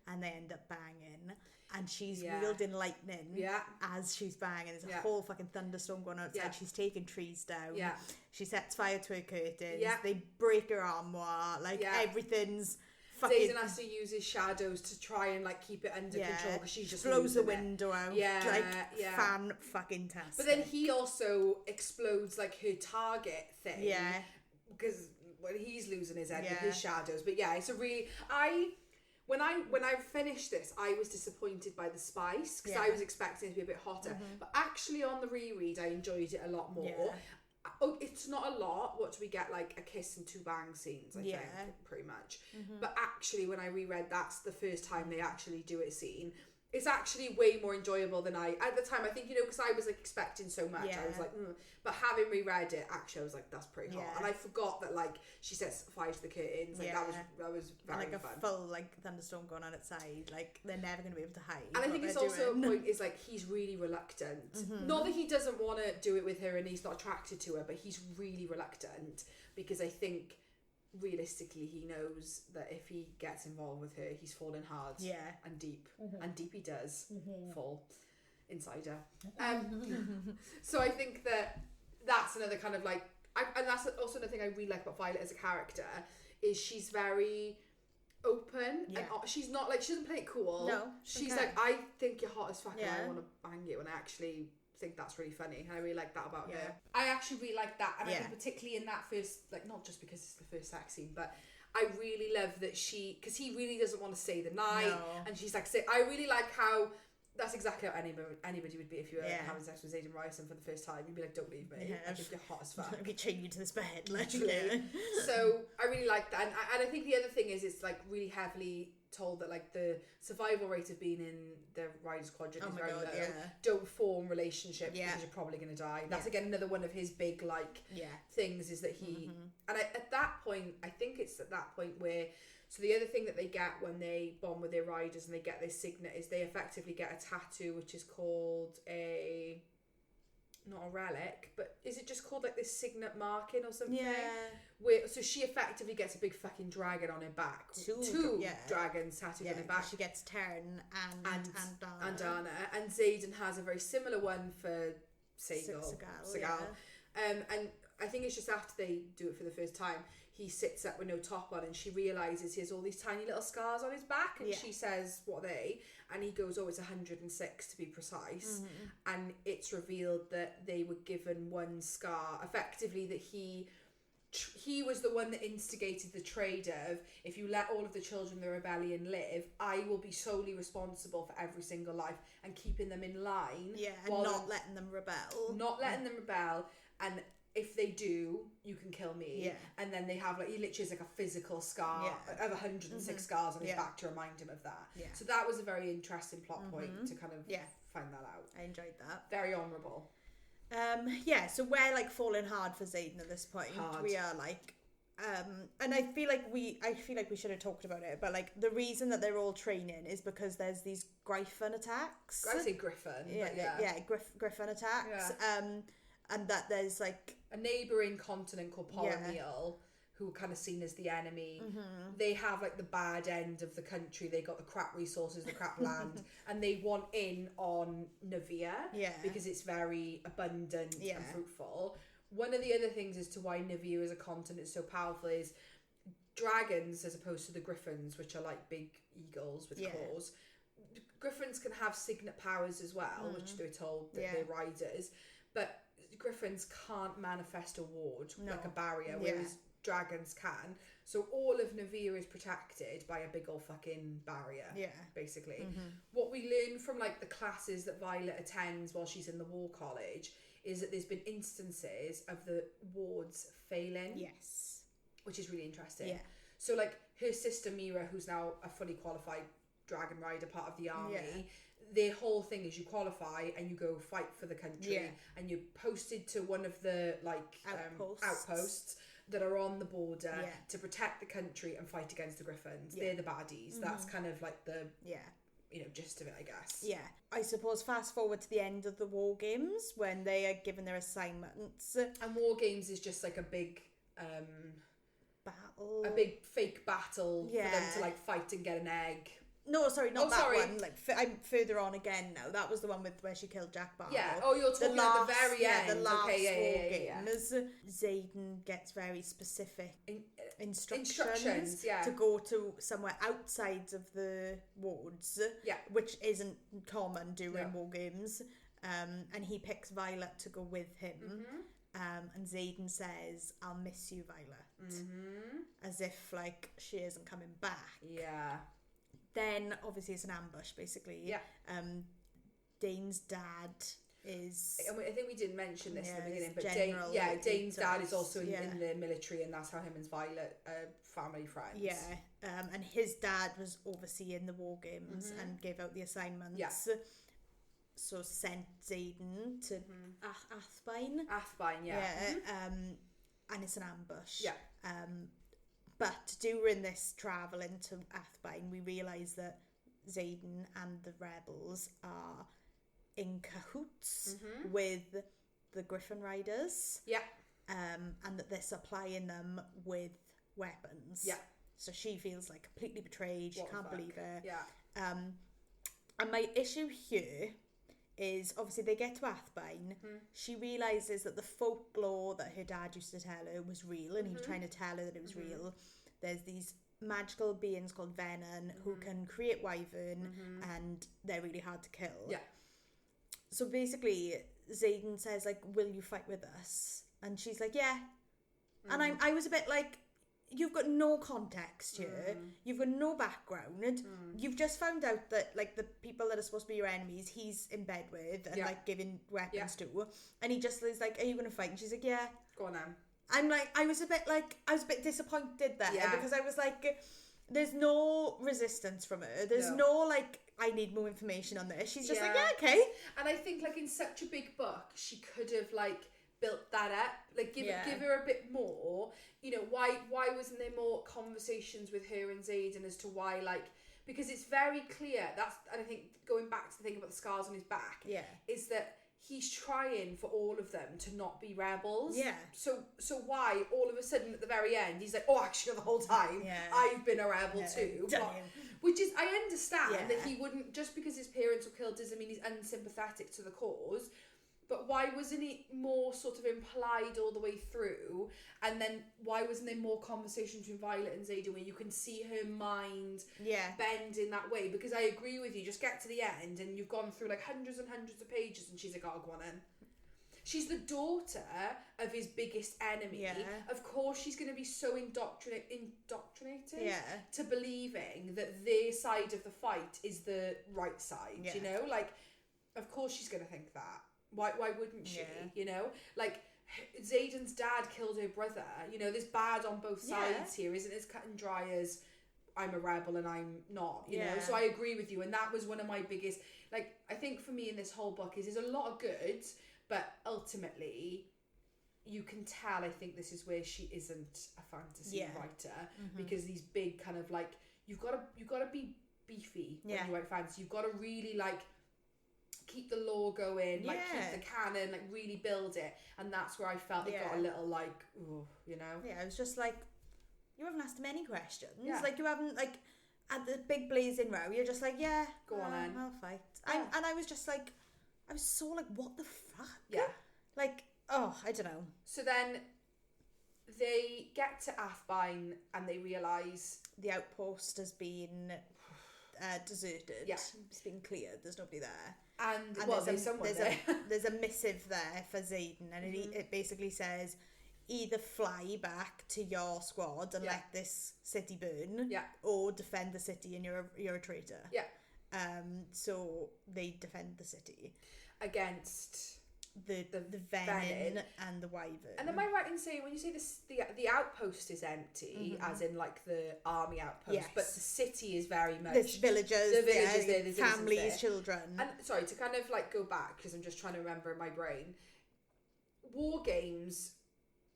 and they end up banging. And she's wielding lightning as she's banging. There's a whole fucking thunderstorm going on outside. Yeah. She's taking trees down. Yeah. She sets fire to her curtains. Yeah. They break her armoire. Like, everything's fucking... Xaden has to use his shadows to try and, like, keep it under control because she's just blows the window out. Yeah. Like, fan-fucking-tastic. But then he also explodes, like, her target thing. Yeah. Because he's losing his head with his shadows. But, yeah, it's a really... When I finished this, I was disappointed by the spice because I was expecting it to be a bit hotter. But actually, on the reread, I enjoyed it a lot more. Yeah. Oh, it's not a lot. What do we get? Like a kiss and 2 bang scenes, I think, pretty much. But actually, when I reread, that's the first time they actually do a scene. It's actually way more enjoyable than at the time. I think, because I was like expecting so much. I was like, but having reread it, actually, I was like, that's pretty hot. And I forgot that like she sets fire to the curtains. Like that was very and, like fun. A full like thunderstorm going on outside. Like they're never going to be able to hide. And I think it's also a point is like he's really reluctant. Not that he doesn't want to do it with her and he's not attracted to her, but he's really reluctant because I think realistically he knows that if he gets involved with her he's falling hard and deep and deep he does fall inside her. So I think that's another kind of like and that's also another thing I really like about Violet as a character is she's very open and she's not like she doesn't play it cool. No, she's like I think you're hot as fuck and I want to bang you, and I actually think that's really funny. I really like that about her. I actually really like that, and I think particularly in that first, like not just because it's the first sex scene, but I really love that because he really doesn't want to stay the night, and she's like, I really like how that's exactly how anybody would be if you were having sex with Xaden Riorson for the first time. You'd be like, don't leave me. I think you're hot as fuck. Let me chain you to this bed, literally. So I really like that, and I think the other thing is it's like really heavily told that like the survival rate of being in the Riders Quadrant is very low. Don't form relationships because you're probably going to die. That's again another one of his big like things is that he and at that point I think it's at that point where so the other thing that they get when they bond with their riders and they get their signet is they effectively get a tattoo which is called not a relic, but is it just called like this signet marking or something? So she effectively gets a big fucking dragon on her back. Two dragons tattooed on her back. She gets Tern and Dana. And Xaden has a very similar one for Seigal. And I think it's just after they do it for the first time, he sits up with no top on and she realises he has all these tiny little scars on his back and she says, what are they? And he goes, it's 106 to be precise. And it's revealed that they were given one scar, effectively that he was the one that instigated the trade of, if you let all of the children of the rebellion live, I will be solely responsible for every single life and keeping them in line. And not letting them rebel. Not letting them rebel. And if they do, you can kill me. And then they have like, he literally has like a physical scar of 106 scars on his back to remind him of that. So that was a very interesting plot point to kind of find that out. I enjoyed that. Very honourable. So we're like falling hard for Xaden at this point. We are like and I feel like we should have talked about it, but like the reason that they're all training is because there's these Griffin attacks. I say Griffin. Griffin attacks. And that there's like a neighbouring continent called Polymele who are kind of seen as the enemy. They have like the bad end of the country. They got the crap resources, the crap land, and they want in on Navarre because it's very abundant and fruitful. One of the other things as to why Navarre as a continent is so powerful is dragons, as opposed to the griffins, which are like big eagles with claws. Griffins can have signet powers as well, which they're told that they're riders, but griffins can't manifest a ward like a barrier, whereas dragons can. So all of Navarre is protected by a big old fucking barrier. Yeah. Basically. What we learn from like the classes that Violet attends while she's in the War College is that there's been instances of the wards failing. Yes. Which is really interesting. Yeah. So like her sister Mira, who's now a fully qualified dragon rider, part of the army, their whole thing is you qualify and you go fight for the country, and you're posted to one of the like outposts that are on the border to protect the country and fight against the griffins. They're the baddies. That's kind of like the gist of it, I guess. Yeah. I suppose fast forward to the end of the war games when they are given their assignments. And war games is just like a big battle. A big fake battle for them to like fight and get an egg. No, sorry, not that one. Like I'm further on again now. That was the one with where she killed Jack Barlow. Yeah. Oh, you're talking at the very end. The last war games. Xaden gets very specific instructions to go to somewhere outside of the wards. Yeah. Which isn't common during war games. And he picks Violet to go with him. And Xaden says, "I'll miss you, Violet," as if like she isn't coming back. Yeah. Then obviously it's an ambush, basically. Yeah. Dane's dad is. I think we didn't mention this in the beginning, but Dane's dad is also in the military, and that's how him and Violet are family friends. Yeah. And his dad was overseeing the war games and gave out the assignments. Yeah. So sent Xaden to Athbine. Athbine, yeah. And it's an ambush. Yeah. But during this travel into Athbine, we realise that Xaden and the rebels are in cahoots with the Griffin Riders. Yeah. And that they're supplying them with weapons. Yeah. So she feels like completely betrayed. She can't believe it. Yeah. And my issue here is obviously they get to Athbine. She realises that the folklore that her dad used to tell her was real, and he was trying to tell her that it was real. There's these magical beings called Venom who can create wyvern, and they're really hard to kill. Yeah. So basically, Xaden says like, "Will you fight with us?" And she's like, "Yeah." And I was a bit like, you've got no context here. You've got no background. You've just found out that like the people that are supposed to be your enemies, he's in bed with and like giving weapons to. And he just is like, "Are you going to fight?" And she's like, "Yeah." Go on then. I'm like, I was a bit disappointed there because I was like, there's no resistance from her. There's no like, I need more information on this. She's just like, "Yeah, okay." And I think like in such a big book, she could have like built that up, like give her a bit more. You know, why wasn't there more conversations with her and Xaden as to why, like, because it's very clear and I think going back to the thing about the scars on his back, is that he's trying for all of them to not be rebels. Yeah. So why all of a sudden at the very end he's like, "Oh, actually the whole time I've been a rebel too." But, which is, I understand that he wouldn't, just because his parents were killed doesn't mean he's unsympathetic to the cause. But why wasn't it more sort of implied all the way through? And then why wasn't there more conversation between Violet and Xaden where you can see her mind bend in that way? Because I agree with you, just get to the end and you've gone through like hundreds and hundreds of pages and she's like, "Oh, go on in." She's the daughter of his biggest enemy. Yeah. Of course she's going to be so indoctrinated to believing that their side of the fight is the right side, you know? Like, of course she's going to think that. Why wouldn't she? You know, like Xaden's dad killed her brother. You know, there's bad on both sides here. Isn't as cut and dry as I'm a rebel and I'm not. You know, so I agree with you. And that was one of my biggest. Like, I think for me in this whole book is there's a lot of good, but ultimately, you can tell. I think this is where she isn't a fantasy writer because these big kind of like you've got to be beefy when you write fantasy. You've got to really like keep the lore going, like keep the canon, like really build it, and that's where I felt it got a little like, ooh, you know. Yeah, I was just like, you haven't asked many questions. Like you haven't like at the big blazing row. You're just like, go on then, I'll fight. And I was just like, I was so like, what the fuck? Yeah. Like, oh, I don't know. So then they get to Athbine and they realise the outpost has been deserted. Yeah. It's been cleared. There's nobody there. And well, there's a missive there for Xaden, and it basically says, either fly back to your squad and let this city burn, or defend the city and you're a traitor. Yeah. So they defend the city against the venin and the wyvern. And am I right in saying when you say this, the outpost is empty, as in like the army outpost, but the city is very much there's villagers, there's families, there. Children. And sorry to kind of like go back because I'm just trying to remember in my brain. War games.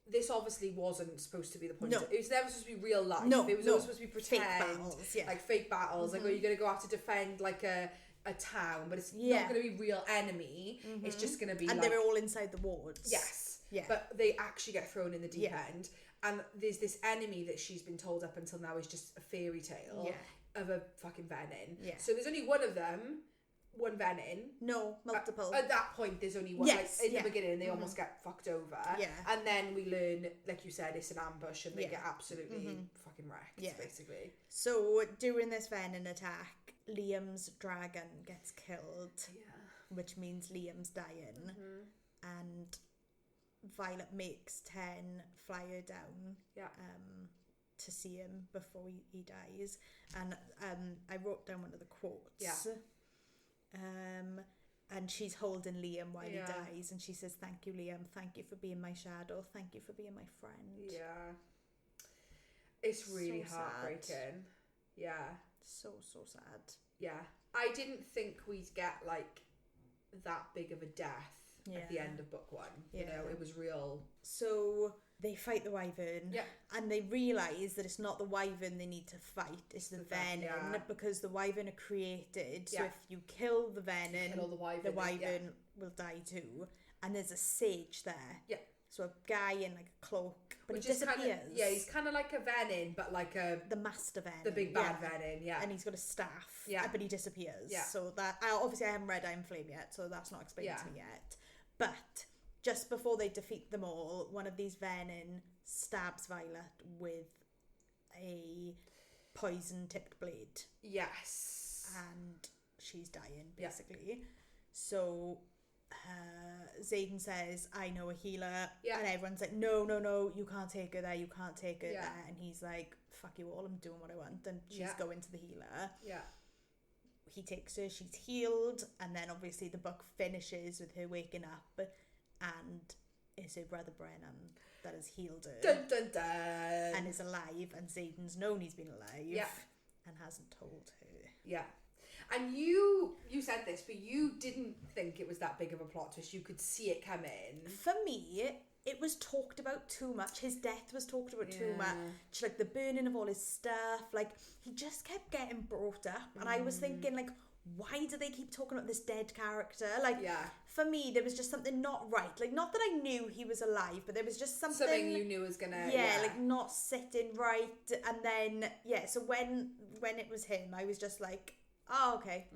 This obviously wasn't supposed to be the point. No. It was never supposed to be real life. No, it was always supposed to be pretend. Fake battles, like fake battles. Like, oh, you're going to go out to defend like a town, but it's not going to be real enemy. It's just going to be and they're all inside the wards. Yes. Yeah. But they actually get thrown in the deep end. And there's this enemy that she's been told up until now is just a fairy tale of a fucking venin. Yeah. So there's only one of them. One venin. No, multiple. At that point, there's only one. Yes, like, in the beginning, they almost get fucked over. Yeah. And then we learn, like you said, it's an ambush and they get absolutely fucking wrecked, basically. So, during this venin attack, Liam's dragon gets killed. Yeah. Which means Liam's dying. And Violet makes 10 fly her down. Yeah. To see him before he dies. And I wrote down one of the quotes. Yeah. And she's holding Liam while he dies, and she says, "Thank you, Liam. Thank you for being my shadow. Thank you for being my friend." Yeah, it's really heartbreaking. Sad. Yeah, so sad. Yeah, I didn't think we'd get like that big of a death at the end of book 1. You know, it was real. So they fight the wyvern, and they realise that it's not the wyvern they need to fight, it's the venin, because the wyvern are created, so if you kill the venin, the wyvern will die too. And there's a sage there. Yeah. So a guy in like a cloak, but he disappears. He's kind of like a venin, but like the master venin. The big bad venin, And he's got a staff, but he disappears. Yeah. So that, obviously I haven't read Iron Flame yet, so that's not explained to me yet. But just before they defeat them all, one of these venin stabs Violet with a poison-tipped blade. Yes. And she's dying, basically. So Xaden says, "I know a healer." Yeah. And everyone's like, no, you can't take her there, you can't take her there. And he's like, fuck you all, I'm doing what I want. And she's going to the healer. Yeah. He takes her, she's healed. And then obviously the book finishes with her waking up. And it's her brother Brennan that has healed her. Dun, dun, dun. And is alive. And Xaden's known he's been alive. Yeah. And hasn't told her. Yeah. And you said this, but you didn't think it was that big of a plot twist. You could see it come in. For me, it was talked about too much. His death was talked about too much. Like the burning of all his stuff. Like he just kept getting brought up. And I was thinking, like, why do they keep talking about this dead character? Like, for me, there was just something not right. Like, not that I knew he was alive, but there was just something you knew was gonna... like, not sitting right. And then, so when it was him, I was just like, oh, okay.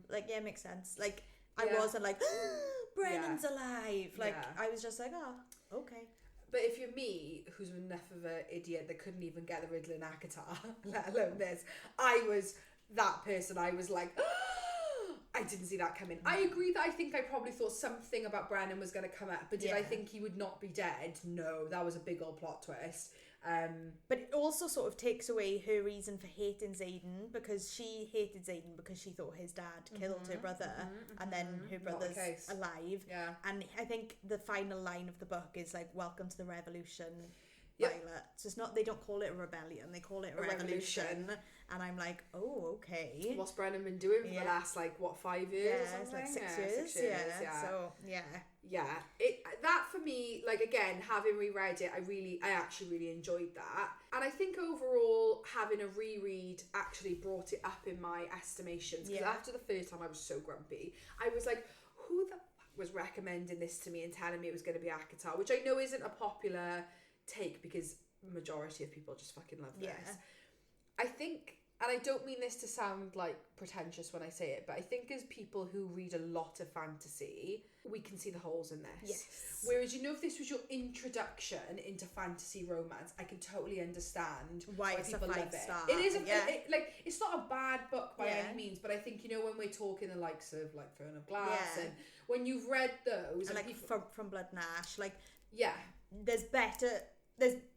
Like, makes sense. Like, I wasn't like, Brennan's alive. Like, I was just like, oh, okay. But if you're me, who's enough of an idiot that couldn't even get the Riddler in Akatar, let alone this, I was that person. I was like, I didn't see that coming. I agree that I think I probably thought something about Brennan was going to come up, but did I think he would not be dead? No, that was a big old plot twist. But it also sort of takes away her reason for hating Xaden, because she hated Xaden because she thought his dad killed her brother, and then her brother's alive. Yeah. And I think the final line of the book is like, "Welcome to the revolution, Violet." So it's not, they don't call it a rebellion, they call it a revolution. And I'm like, oh, okay. What's Brennan been doing for the last, 5 years or something? It's like 6 years. So, that for me, again, having reread it, I actually really enjoyed that. And I think overall, having a reread actually brought it up in my estimations. Because after the first time, I was so grumpy. I was like, who the fuck was recommending this to me and telling me it was going to be Akatar? Which I know isn't a popular take, because majority of people just fucking love this. I think, and I don't mean this to sound pretentious when I say it, but I think as people who read a lot of fantasy, we can see the holes in this. Yes. Whereas, if this was your introduction into fantasy romance, I can totally understand why people love it. It is it's not a bad book by any means, but I think, when we're talking the likes of Throne of Glass, and when you've read those, and people... from Blood and Ash, there's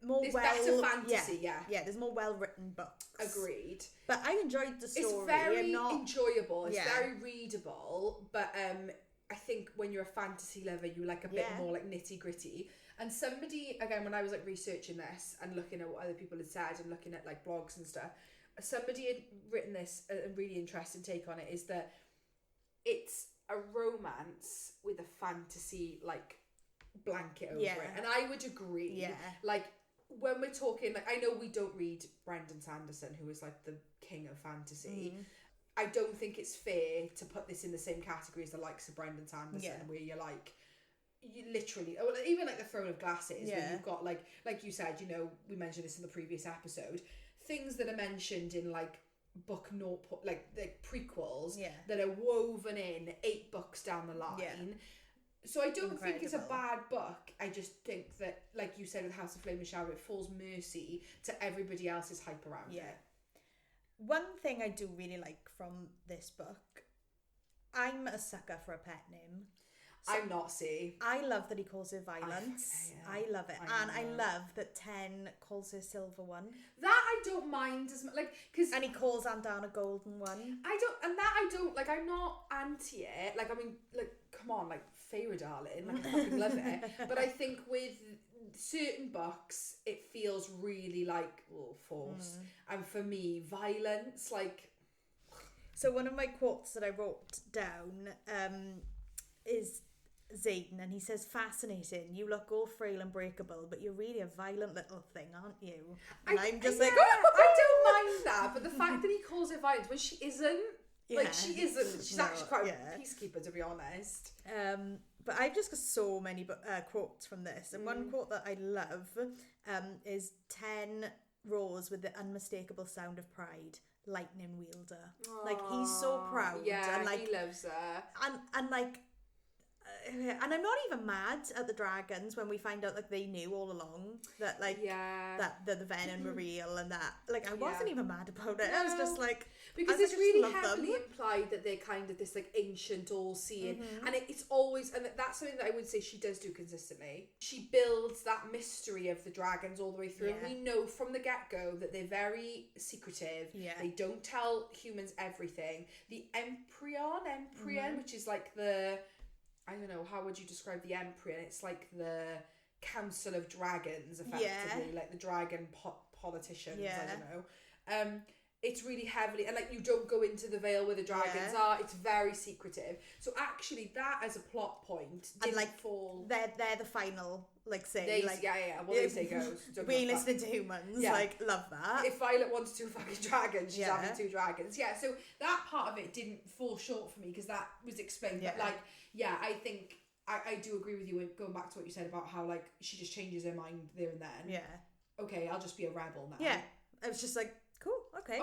more better fantasy, yeah, there's more well-written books. Agreed. But I enjoyed the story. It's very enjoyable. It's very readable. But I think when you're a fantasy lover, you like a bit more like nitty-gritty. And somebody, again, when I was like researching this and looking at what other people had said and looking at like blogs and stuff, somebody had written this, a really interesting take on it, is that it's a romance with a fantasy like blanket over it, and I would agree. Like when we're talking, like I know we don't read Brendan Sanderson, who is like the king of fantasy. I don't think it's fair to put this in the same category as the likes of Brendan Sanderson, where you're like, you literally, even like the Throne of Glasses, where you've got like you said, you know, we mentioned this in the previous episode, things that are mentioned in like book like prequels that are woven in 8 books down the line. So I don't think it's a bad book. I just think that, like you said with House of Flame and Shadow, it falls mercy to everybody else's hype around it. One thing I do really like from this book, I'm a sucker for a pet name. So I'm not C. I love that he calls her Violence. I love it. I love that 10 calls her Silver One. That I don't mind as much. And he calls Andana Golden One. I'm not anti it. Like, I mean, like, come on, like, Feyre darling. Like, I fucking love it. But I think with certain books, it feels really, like, forced. And for me, Violence, like... So one of my quotes that I wrote down is... Xaden, and he says, fascinating, you look all frail and breakable, but you're really a violent little thing, aren't you? And I'm just like, I don't mind that, but the fact that he calls her violent when she isn't, she's actually quite a peacekeeper, to be honest. But I've just got so many quotes from this, and one quote that I love is 10 roars with the unmistakable sound of pride, lightning wielder. Aww. Like, he's so proud. Yeah, and, like, he loves her. And like, and I'm not even mad at the dragons when we find out like they knew all along that like that the venom were real, and that like I wasn't even mad about it. No. I was just like, because it's really heavily implied that they're kind of this like ancient all-seeing, and it's always, and that's something that I would say she does do consistently. She builds that mystery of the dragons all the way through, and we know from the get-go that they're very secretive. They don't tell humans everything. The Empyrean, which is like the, I don't know, how would you describe the Empyrean? It's like the Council of Dragons, effectively, like the dragon politicians, I don't know. It's really heavily, and like you don't go into the Vale where the dragons are, it's very secretive. So actually that as a plot point didn't fall. They're the final, like say, what they say goes. We ain't listening to humans, like love that. If Violet wants 2 fucking dragons, she's having 2 dragons. Yeah, so that part of it didn't fall short for me because that was explained. But like, I think I do agree with you when going back to what you said about how like she just changes her mind there and then. Yeah. Okay, I'll just be a rebel now. Yeah. I was just like, cool, okay.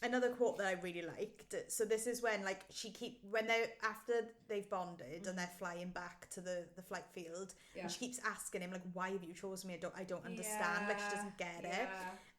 Another quote that I really liked. So this is when like after they've bonded and they're flying back to the flight field, and she keeps asking him like, why have you chosen me? I don't understand. Like she doesn't get it.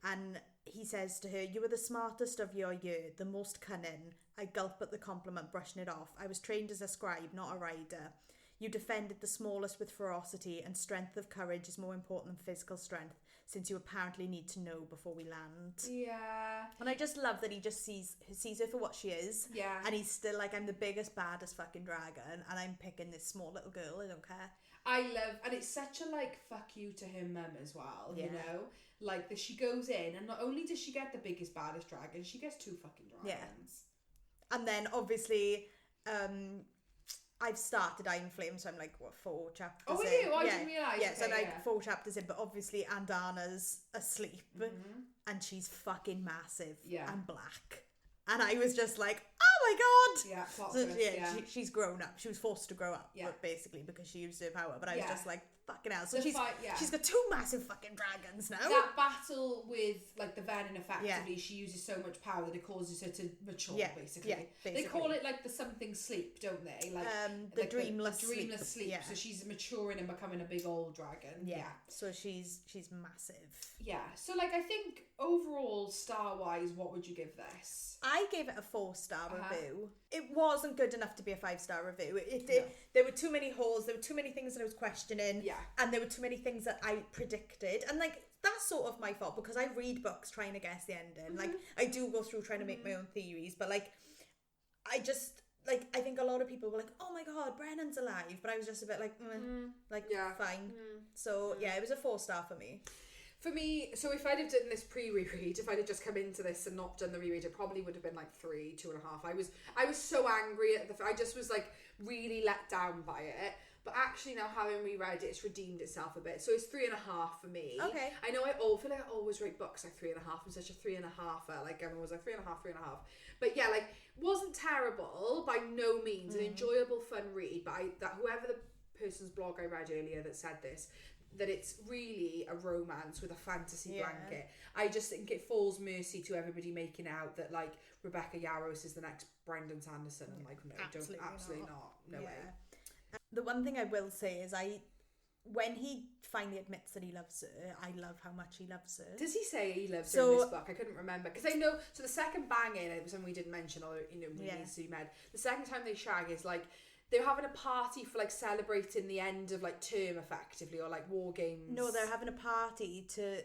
And he says to her, you were the smartest of your year, the most cunning. I gulp at the compliment, brushing it off. I was trained as a scribe, not a rider. You defended the smallest with ferocity, and strength of courage is more important than physical strength, since you apparently need to know before we land. Yeah. And I just love that he just sees her for what she is. Yeah. And he's still like, I'm the biggest, baddest fucking dragon, and I'm picking this small little girl, I don't care. And it's such a like fuck you to her mum as well, you know? Like that she goes in, and not only does she get the biggest, baddest dragon, she gets 2 fucking dragons. Yeah. And then obviously, I've started Iron Flame, so I'm like, 4 chapters in. Oh, are you? I didn't realise. Yeah, so I'm like 4 chapters in, but obviously Andana's asleep, and she's fucking massive and black. And I was just like, oh my god! Yeah, so, she's grown up. She was forced to grow up, basically, because she used her power. But I was just like, fucking hell. So she's got 2 massive fucking dragons now. That battle with, like, the venom, effectively, she uses so much power that it causes her to mature, basically. Yeah, basically. They call it, like, the something sleep, don't they? Like, the dreamless sleep. Yeah. So she's maturing and becoming a big old dragon. Yeah. So she's massive. Yeah. So, like, I think, overall, star-wise, what would you give this? I gave it a 4-star review. It wasn't good enough to be a 5-star review. There were too many holes. There were too many things that I was questioning. Yeah. And there were too many things that I predicted. And, like, that's sort of my fault because I read books trying to guess the ending. Like, I do go through trying to make my own theories, but, like, I just... Like, I think a lot of people were like, oh my god, Brennan's alive. But I was just a bit like, fine. So, yeah, it was a 4-star for me. For me, so if I'd have done this pre-reread, if I'd have just come into this and not done the reread, it probably would have been like 3, 2.5. I was so angry at I just was like really let down by it. But actually now having reread it, it's redeemed itself a bit. So it's 3.5 for me. Okay. I know I feel like I always rate books like 3.5. I'm such a 3.5. Like everyone was like 3.5. But yeah, like wasn't terrible by no means. An enjoyable, fun read. But whoever the person's blog I read earlier that said this, that it's really a romance with a fantasy blanket. I just think it falls mercy to everybody making out that like Rebecca Yarros is the next Brendan Sanderson. And like, no, absolutely not. No way. The one thing I will say is when he finally admits that he loves her, I love how much he loves her. Does he say he loves her in this book? I couldn't remember. Because I know, so the second bang-in, it was something we didn't mention, or, needs to be made. The second time they shag is like, they're having a party for like celebrating the end of like term effectively, or like war games. No, they're having a party to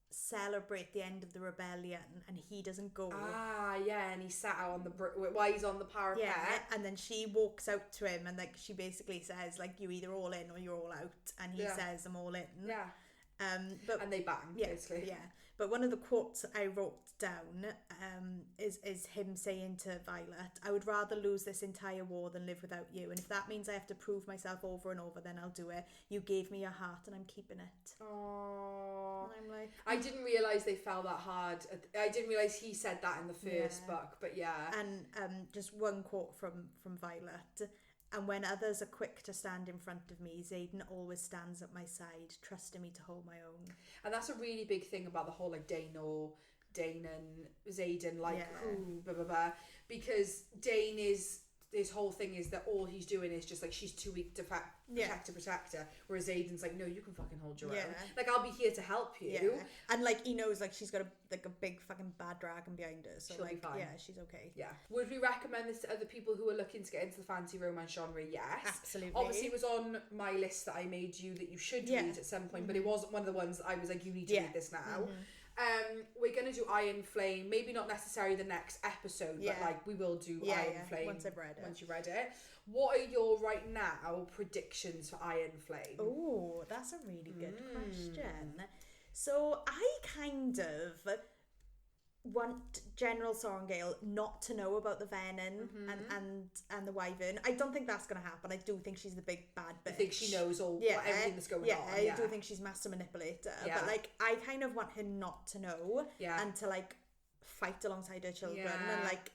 celebrate the end of the rebellion, and he doesn't go. And he sat out on the while he's on the parapet. Yeah, and then she walks out to him, and like she basically says like, you're either all in or you're all out, and he says, I'm all in. Yeah. But and they bang, basically. Yeah. But one of the quotes I wrote down is him saying to Violet, I would rather lose this entire war than live without you. And if that means I have to prove myself over and over, then I'll do it. You gave me your heart and I'm keeping it. Aww. And I'm like... I didn't realise they fell that hard. I didn't realise he said that in the first book, but yeah. And just one quote from Violet. And when others are quick to stand in front of me, Xaden always stands at my side, trusting me to hold my own. And that's a really big thing about the whole like Dane and Xaden, like blah blah blah. Because Dane is, his whole thing is that all he's doing is just like, she's too weak to protect her, whereas Xaden's like, no, you can fucking hold your own. Like, I'll be here to help you. And like, he knows like she's got a big fucking bad dragon behind her, so she'll like, be fine. Yeah, she's okay. Yeah. Would we recommend this to other people who are looking to get into the fantasy romance genre? Yes, absolutely. Obviously, it was on my list that I made you that you should read at some point, but it wasn't one of the ones that I was like, you need to read this now. We're going to do Iron Flame, maybe not necessarily the next episode, but like we will do Iron Flame once I've read it. Once you read it. What are your right now predictions for Iron Flame? Oh, that's a really good question. So I kind of want General Sorrengail not to know about the venom and the wyvern. I don't think that's going to happen. I do think she's the big bad bitch. I think she knows everything that's going on. I do think she's master manipulator. But like, I kind of want her not to know and to like fight alongside her children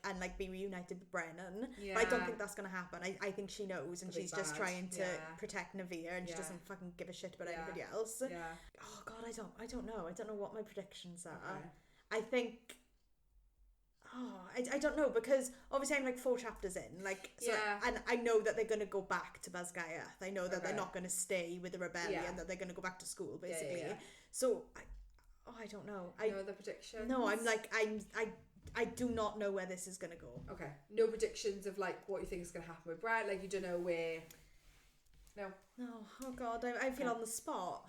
and like be reunited with Brennan. But I don't think that's going to happen. I think she knows, and she's just trying to protect Navarre, and she doesn't fucking give a shit about anybody else. Oh god, I don't know. I don't know what my predictions are. Okay. I think... I don't know, because obviously I'm like 4 chapters in, like, so, and I know that they're going to go back to Basgiath. I know that they're not going to stay with the rebellion, that they're going to go back to school, basically. So, I don't know. No other predictions? No, I'm like, I do not know where this is going to go. Okay. No predictions of like what you think is going to happen with Brad? Like, you don't know where... No. Oh god, I feel on the spot.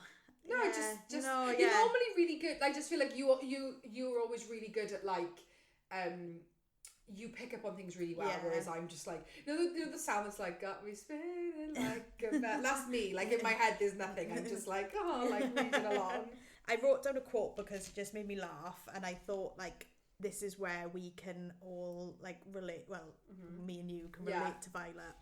No, just no, you're normally really good. I just feel like you're always really good at like... you pick up on things really well, whereas I'm just like, you know the sound that's like, got me spinning like a bat. That's me. Like, in my head there's nothing. I'm just like, like reading along. I wrote down a quote because it just made me laugh, and I thought like, this is where we can all like relate. Well, me and you can relate to Violet.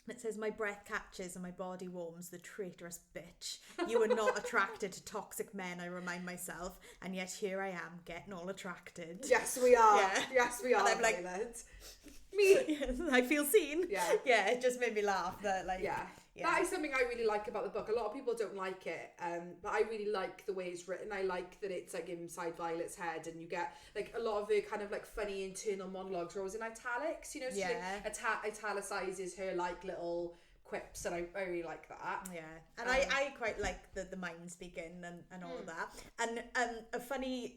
It says, my breath catches and my body warms, the traitorous bitch. You are not attracted to toxic men, I remind myself, and yet here I am, getting all attracted. Yes, we are. Yeah. Yes, we are. And I'm like, me. I feel seen. Yeah, it just made me laugh. That like, that is something I really like about the book. A lot of people don't like it, but I really like the way it's written. I like that it's like inside Violet's head, and you get like a lot of her kind of like funny internal monologues are always in italics, you know, so like italicizes her like little quips, and I really like that. Yeah, and I quite like the mind speaking and all of that. And a funny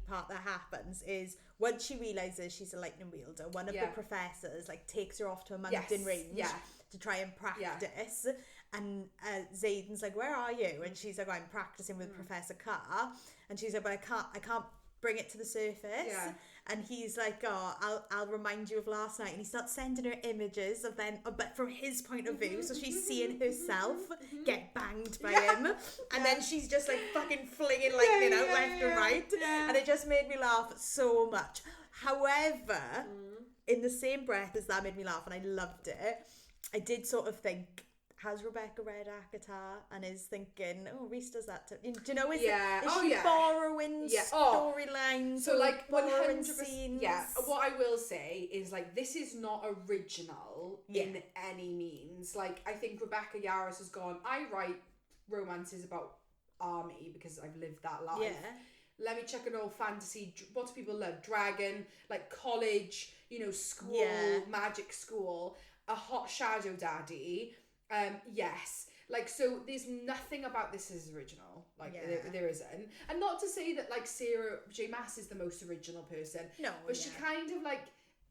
part that happens is once she realizes she's a lightning wielder, one of the professors like takes her off to a mountain range to try and practice, And Xaden's like, where are you? And she's like, I'm practicing with Professor Carr. And she's like, but I can't bring it to the surface. Yeah. And he's like, oh, I'll remind you of last night. And he starts sending her images of them, but from his point of view. So she's seeing herself get banged by him. And then she's just like fucking flinging lightning out left and right. Yeah. And it just made me laugh so much. However, in the same breath as that made me laugh, and I loved it, I did sort of think, has Rebecca read ACOTAR and is thinking, oh, Reese does that too. Do you know, is she borrowing storylines? So like borrowing 100%. Scenes? Yeah. What I will say is like, this is not original in any means. Like, I think Rebecca Yarros has gone, I write romances about army because I've lived that life. Yeah. Let me check an old fantasy. What do people love? Dragon, like college, school, magic school, a hot shadow daddy. Yes, like, so there's nothing about this is original, like there isn't, and not to say that like Sarah J Maas is the most original person, no, but she kind of like,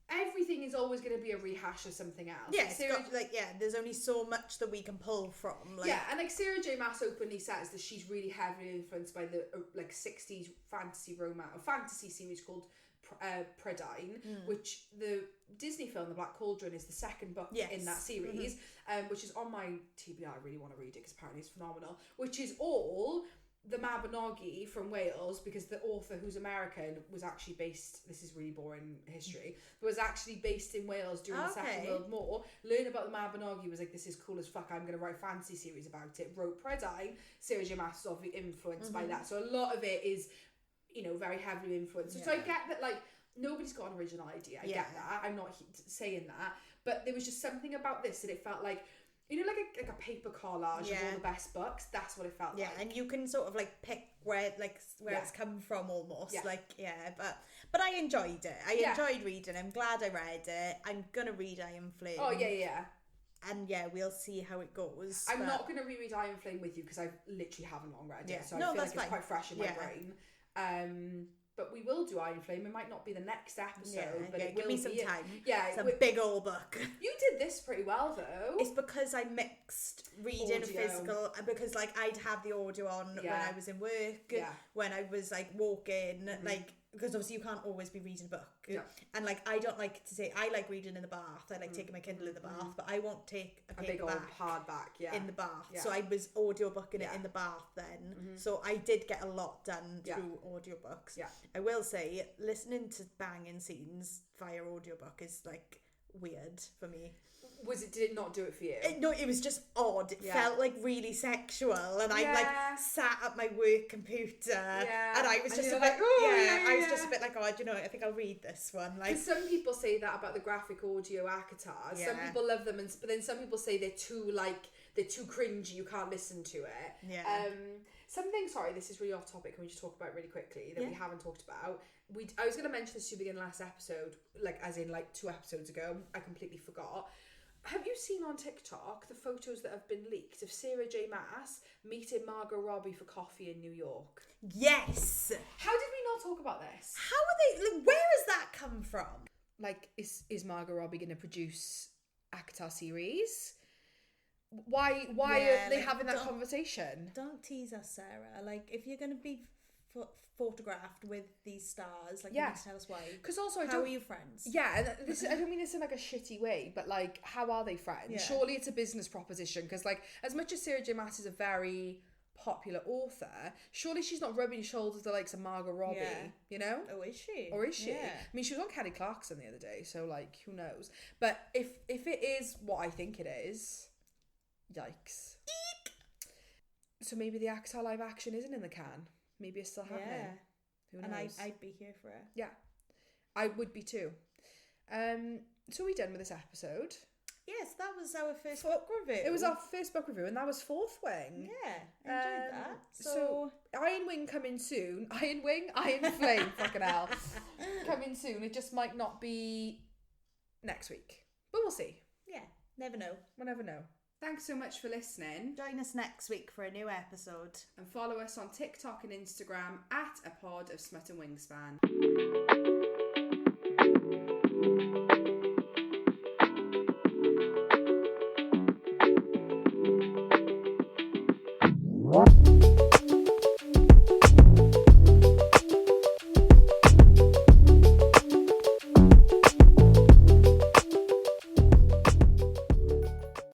everything is always going to be a rehash of something else. Yeah, there's only so much that we can pull from. Like, yeah, and like Sarah J Maas openly says that she's really heavily influenced by the like 60s fantasy series called Prydain, which the Disney film The Black Cauldron is the second book in that series, which is on my TBR. I really want to read it because apparently it's phenomenal, which is all the Mabinogi from Wales, because the author, who's American, was actually based, this is really boring history, was actually based in Wales during the Second World War. Learn about the Mabinogi, was like, this is cool as fuck, I'm going to write a fantasy series about it. Wrote Prydain. Sarah J Maas is obviously influenced by that, so a lot of it is very heavily influenced. So I get that, like, nobody's got an original idea. I get that. I'm not saying that. But there was just something about this that it felt like, like a paper collage of all the best books. That's what it felt like. Yeah, and you can sort of, like, pick where it's come from almost. Yeah. Like, but I enjoyed it. I enjoyed reading it. I'm glad I read it. I'm going to read Iron Flame. Oh, yeah. And we'll see how it goes. I'm not going to reread Iron Flame with you because I literally haven't long read it. So I feel like it's quite fresh in my brain. But we will do Iron Flame. It might not be the next episode, but it will be. Give me some time. Yeah, it's a big old book. You did this pretty well, though. It's because I mixed reading and physical, because like I'd have the audio on when I was in work, when I was like walking, like, because obviously you can't always be reading a book. Yeah. And like, I don't like to say, I like reading in the bath. I like taking my Kindle in the bath, but I won't take a big old hardback in the bath. Yeah. So I was audiobooking it in the bath then. So I did get a lot done through audiobooks. Yeah. I will say, listening to banging scenes via audiobook is like weird for me. Did it not do it for you? No, it was just odd. It felt like really sexual, and I like sat at my work computer, and I was just a bit, I was just a bit like, oh, do you know, I think I'll read this one. Like, some people say that about the graphic audio ACOTARs. Some people love them, but then some people say they're too cringy. You can't listen to it. Yeah. Sorry, this is really off topic. Can we just talk about it really quickly that we haven't talked about? I was going to mention this to you begin last episode, like as in like 2 episodes ago. I completely forgot. Have you seen on TikTok the photos that have been leaked of Sarah J Maas meeting Margot Robbie for coffee in New York? Yes. How did we not talk about this? How are they? Like, where has that come from? Like, is Margot Robbie going to produce ACOTAR series? Why are they having that conversation? Don't tease us, Sarah. Like, if you're going to be photographed with these stars, like, you need to tell us why. Because also, how are you friends? Yeah, and I don't mean this in like a shitty way, but like, how are they friends? Yeah. Surely it's a business proposition, because like, as much as Sarah J Maas is a very popular author, surely she's not rubbing shoulders with the likes of Margot Robbie, you know? Oh, is she? Or is she? Yeah. I mean, she was on Kelly Clarkson the other day, so like, who knows? But if it is what I think it is, yikes. Eek! So maybe the ACOTAR live action isn't in the can. Maybe it's still happening. Yeah. Who knows? And I'd be here for it. Yeah. I would be too. So we done with this episode. Yes, that was our first book review. It was our first book review, and that was Fouth Wing. Yeah, enjoyed that. So Iron Wing coming soon. Iron Flame, fucking hell. Coming soon. It just might not be next week. But we'll see. Yeah, never know. We'll never know. Thanks so much for listening. Join us next week for a new episode. And follow us on TikTok and Instagram at A Pod of Smut and Wingspan. Bye.